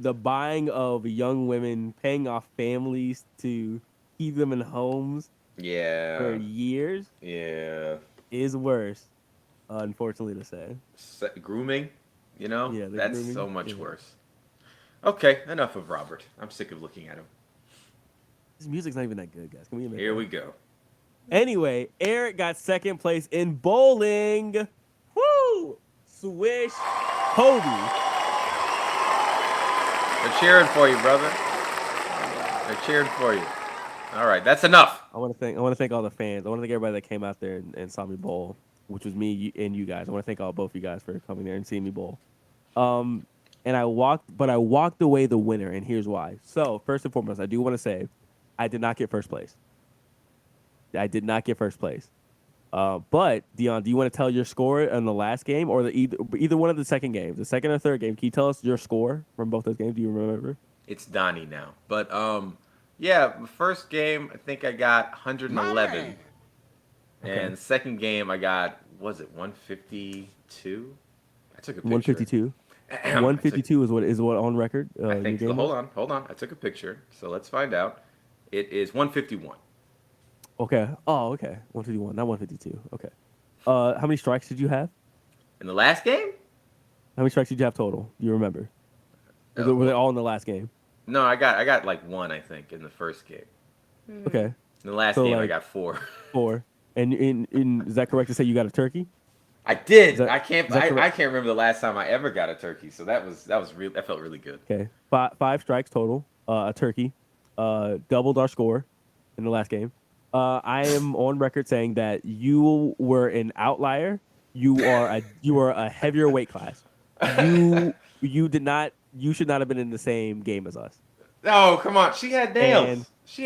the buying of young women, paying off families to keep them in homes for Yeah. years Yeah. is worse, unfortunately to say. Grooming, you know? Yeah, the That's grooming, so much yeah. worse. Okay, enough of Robert. I'm sick of looking at him. This music's not even that good, guys. Can we admit Here that? we go. Anyway, Eric got second place in bowling. Woo! Swish, Kobe. They're cheering for you, brother. They're cheering for you. All right, that's enough. I want to thank all the fans. I want to thank everybody that came out there and saw me bowl, which was me and you guys. I want to thank both of you guys for coming there and seeing me bowl. And I walked away the winner, and here's why. So first and foremost, I do want to say, I did not get first place. I did not get first place. But Dion, do you want to tell your score in the last game or either one of the second games, the second or third game? Can you tell us your score from both those games? Do you remember? It's Donnie now. But yeah, the first game I think I got 111. Okay. And second game I got, was it 152? I took a picture. 152. 152 is what on record. I think so. Game Hold on. I took a picture. So let's find out. It is 151. Okay. Oh, okay. 151, not 152. Okay. How many strikes did you have? In the last game? How many strikes did you have total? Do you remember? Were they all in the last game? No, I got like one, I think, in the first game. Okay. In the last So, game, I like, got 4. 4. And is that correct to say you got a turkey? I did. That- I can't remember the last time I ever got a turkey. So that felt really good. Okay. 5 strikes total. A turkey. Doubled our score in the last game. I am on record saying that you were an outlier. You are a heavier weight class. You should not have been in the same game as us. Oh, come on. She had nails. And- She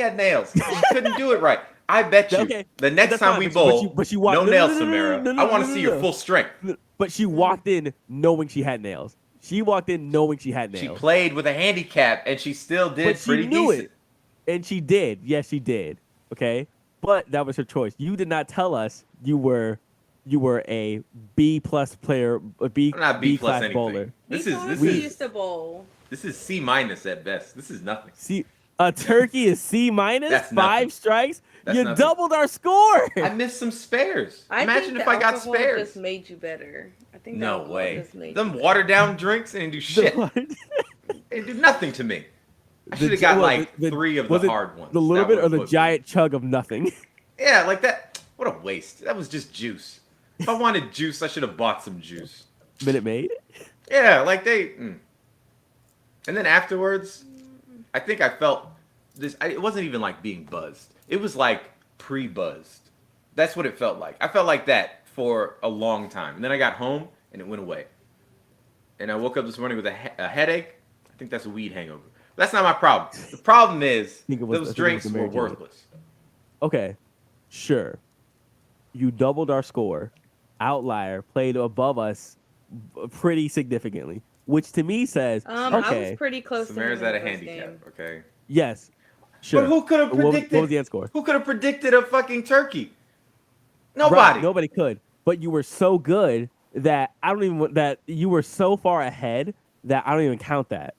couldn't do it right. I bet you Okay, the next that's time fine, we but bowl, but she walked, no nails, Samara. I want to see your no. full strength. But she walked in knowing she had nails. She walked in knowing she had nails. She played with a handicap, and she still did but she pretty knew decent. it. And she did. Yes, she did. Okay? But that was her choice. You did not tell us you were a B plus player, a B, I'm not B B plus class anything. bowler. This He is told this us he is used to bowl. this is C minus at best. This is nothing. See, a turkey is C minus, That's 5 nothing. strikes. That's you nothing. doubled our score. I missed some spares. I Imagine think if the I got alcohol spares. just made you better. I think the No alcohol way. just made Them you better. watered down drinks ain't do shit. They do nothing to me. I should have got like 3 of the hard ones. The little That bit or would've the put me- giant chug of nothing. Yeah, like that. What a waste. That was just juice. If I wanted juice, I should have bought some juice. Minute Maid. Yeah, like they. And then afterwards, I think I felt this. It wasn't even like being buzzed. It was like pre-buzzed. That's what it felt like. I felt like that for a long time. And then I got home and it went away. And I woke up this morning with a headache. I think that's a weed hangover. That's not my problem. The problem is those drinks were worthless. Okay, sure. You doubled our score. Outlier played above us pretty significantly, which to me says, I okay, was pretty close Samara's to him at in a the first handicap, game. okay? yes, sure. But who could have predicted? What was the end score? Who could have predicted a fucking turkey? Nobody. Right, nobody could. But you were so good that that you were so far ahead that I don't even count that.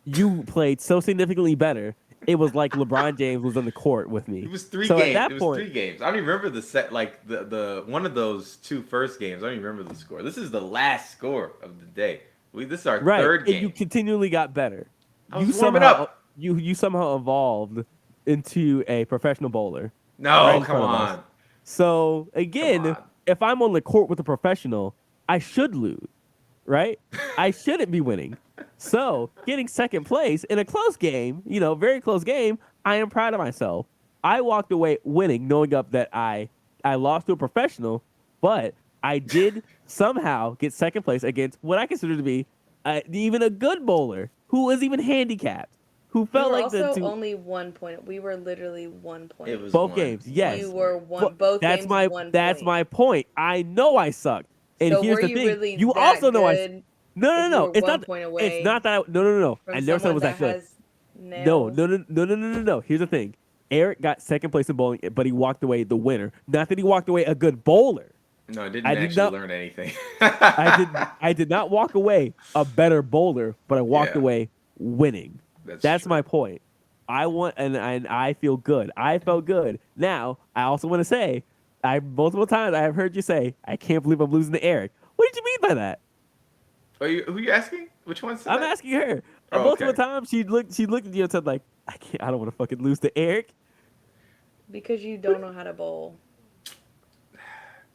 You played so significantly better. It was like LeBron James was on the court with me. It was 3 So games. at that It was point, 3 games. I don't even remember the set. Like the one of those 2 first games. I don't even remember the score. This is the last score of the day. This is our right, third game. and you continually got better. I was you warming somehow up. you somehow evolved into a professional bowler. No, right in come front of us. on. So again, Come on. if I'm on the court with a professional, I should lose, right? I shouldn't be winning. So getting second place in a close game, very close game, I am proud of myself. I walked away winning, knowing up that I lost to a professional, but I did somehow get second place against what I consider to be even a good bowler who was even handicapped, who felt We were like also only 1 point. We were literally 1 point. It was both 1. games. Yes, You were But both that's games. 1 that's point. my point. I know I sucked, and So here's were the you thing: really you that also know good? if you were It's one not. point away It's not that. No. from I never said it someone was that good. has No. nails. Here's the thing. Eric got second place in bowling, but he walked away the winner. Not that he walked away a good bowler. No, I didn't I did actually not- learn anything. I did not walk away a better bowler, but I walked Yeah. away winning. That's true. my point. I feel good. I felt good. Now, I also want to say, multiple times I have heard you say, I can't believe I'm losing to Eric. What did you mean by that? Who are you asking? Which one said I'm that? asking her. Oh, Multiple okay. times she looked at you and said like, I don't want to fucking lose to Eric. Because you don't know how to bowl.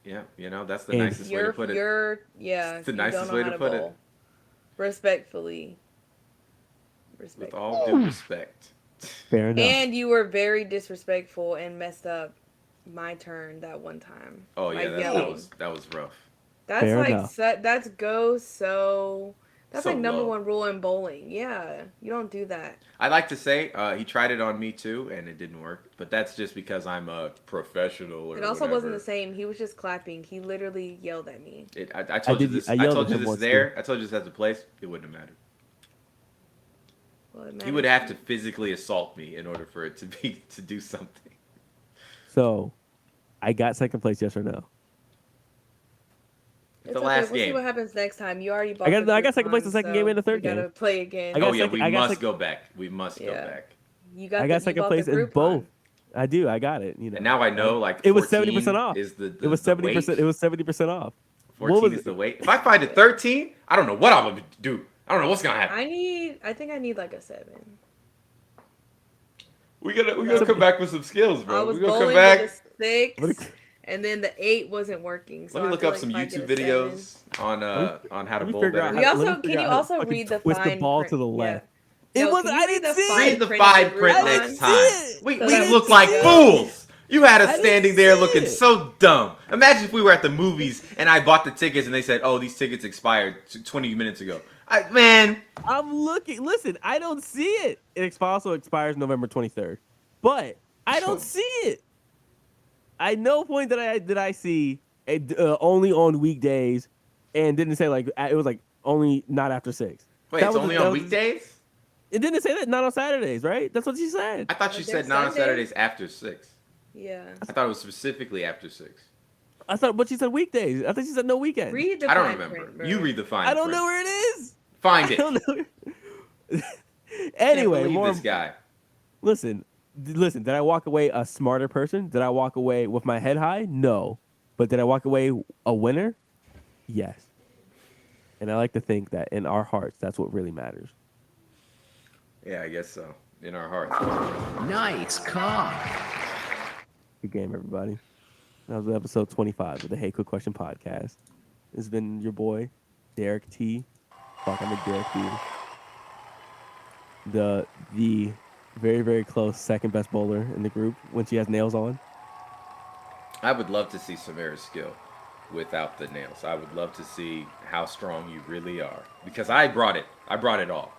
Yeah, that's the And- nicest way to put it. It's the nicest way to put it. Respectfully. With all due respect. Fair enough. And you were very disrespectful and messed up my turn that one time. Oh by yeah, that yelling. was rough. That's Fair like enough. that's goes so. That's So like number low. one rule in bowling. Yeah, you don't do that. I like to say he tried it on me too, and it didn't work. But that's just because I'm a professional. Or It also whatever. wasn't the same. He was just clapping. He literally yelled at me. I told you did- this. I I yelled told at you him this once, there. too. I told you this at the place. It wouldn't have mattered. Well, it He would matters. have to physically assault me in order for it to do something. So, I got second place, yes or no? It's The okay. last We'll see game. what happens next time. You already bought. I got second place the the second game and the third we gotta game. play again. I got Oh yeah, second- we I got must sec- go back. We must go Yeah. back. You got. I got you second bought place the in Groupon. both. I do. I got it. You know. And now I know like It was 14 70% off. Is the It was the 70%. weight. It was 70% off. 14 What was is it? the weight. If I find a 13, I don't know what I'm gonna do. I don't know what's gonna happen. I think I need like a 7. We gotta come back with some skills, I bro. was We gonna come bowling back. with a 6, What- and then the 8 wasn't working. So Let me I look feel up like some if I get YouTube a 7 videos on how to Let me bowl figure better. out We how- let me also figure can out you how to also fucking read the twist the fine ball print? to the left. Yeah. It No, was. can I you read didn't the see fine it. Read the print of fine the print Groupon? next see time. it. We So that look we like can- fools. You had us I didn't standing there see looking it. so dumb. Imagine if we were at the movies and I bought the tickets and they said, "Oh, these tickets expired 20 minutes ago." Man, I'm looking. Listen, I don't see it. It also expires November 23rd, but I don't see it. I no point that I see it, only on weekdays, and didn't say like it was like only not after 6. wait, That it's was- only that on was- weekdays? It didn't say that. Not on Saturdays, right? That's what she said. I thought you But said there's not on Sundays. Saturdays after 6. Yeah. I thought it was specifically after 6. I thought, but she said weekdays. I think she said no weekends. Read the I don't fine remember. print, bro. You read the fine I don't print. know where it is. Find I it. don't know. Can't Anyway, believe more. this guy. Listen. Did I walk away a smarter person? Did I walk away with my head high? No. But did I walk away a winner? Yes. And I like to think that in our hearts, that's what really matters. Yeah, I guess so. In our hearts. Nice cock. Good game, everybody. That was episode 25 of the Hey Quick Question podcast. It's been your boy, Derek T. Fuck, I'm a Derek B. The very, very close second best bowler in the group when she has nails on. I would love to see Samara's skill without the nails. I would love to see how strong you really are. Because I brought it. I brought it all.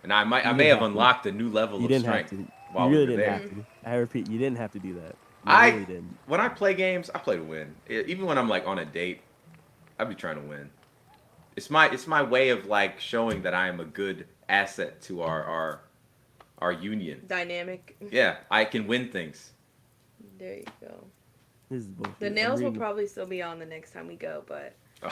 And I may didn't have have to. unlocked a new level You of didn't have strength to. while You really we were didn't there. have to. I repeat, you didn't have to do that. You I- really didn't. When I play games, I play to win. Even when I'm like on a date, I be trying to win. It's my way of like showing that I am a good asset to our union. Dynamic. Yeah, I can win things. There you go. This is bullshit. The I'm nails will reading- probably still be on the next time we go, but Ugh.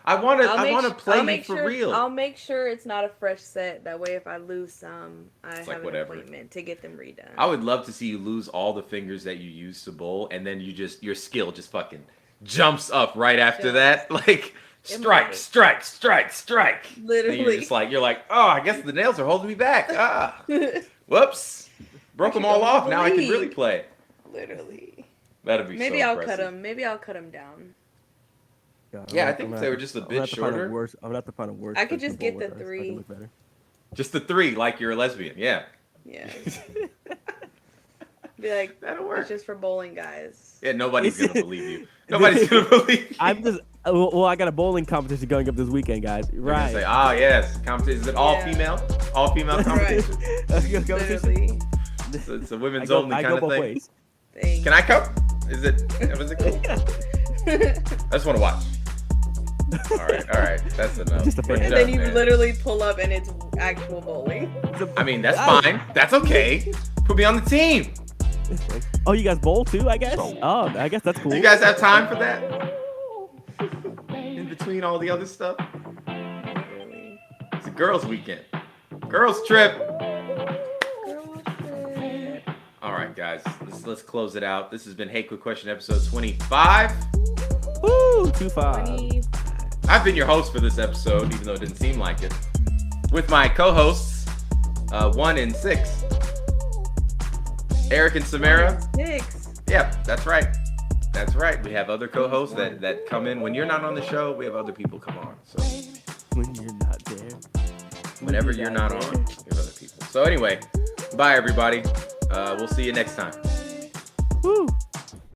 I want to play you for real. I'll make sure it's not a fresh set. That way, if I lose some, I have like an whatever. appointment to get them redone. I would love to see you lose all the fingers that you use to bowl, and then your skill just fucking jumps up right after that. Like strike, might. strike, strike, strike. And you're Literally. just like oh, I guess the nails are holding me back. Ah, whoops, broke Actually, them all don't off. Now I can believe. really play. Literally. That'd be Maybe so I'll impressive. cut them. Maybe I'll cut them down. God, Yeah, I I'm think gonna they have were to- just a I'm gonna bit have to find shorter. I'm gonna have to find a word. I could just get the 3. Just the 3, like you're a lesbian. Yeah, Yeah. Be like, that'll it's work. just for bowling guys. Yeah, nobody's gonna believe you. Nobody's gonna believe you. I'm just. Well, I got a bowling competition going up this weekend, guys. They're gonna Right. say, yes, competition. Is it all Yeah. female? All female competition. Literally. So it's a women's I only go kind of both thing. ways. Thanks. Can I come? Was it cool? I just want to watch. All right. That's enough. Just a We're fan. And done, then you man. literally pull up and it's actual bowling. I mean, that's fine. That's okay. Put me on the team. Oh, you guys bowl too, I guess? Oh, I guess that's cool. Do you guys have time for that? In between all the other stuff? Really. It's a girls' weekend. Girls' trip. Girl trip. All right, guys. Let's close it out. This has been Hey Quick Question episode 25. Woo, 2-5. 25. I've been your host for this episode, even though it didn't seem like it. With my co-hosts, 1 and 6. Eric and Samara. 6. Yeah, that's right. That's right. We have other co-hosts that come in. When you're not on the show, we have other people come on. So When you're not there. whenever you're not on, we have other people. So anyway, bye everybody. We'll see you next time. Woo.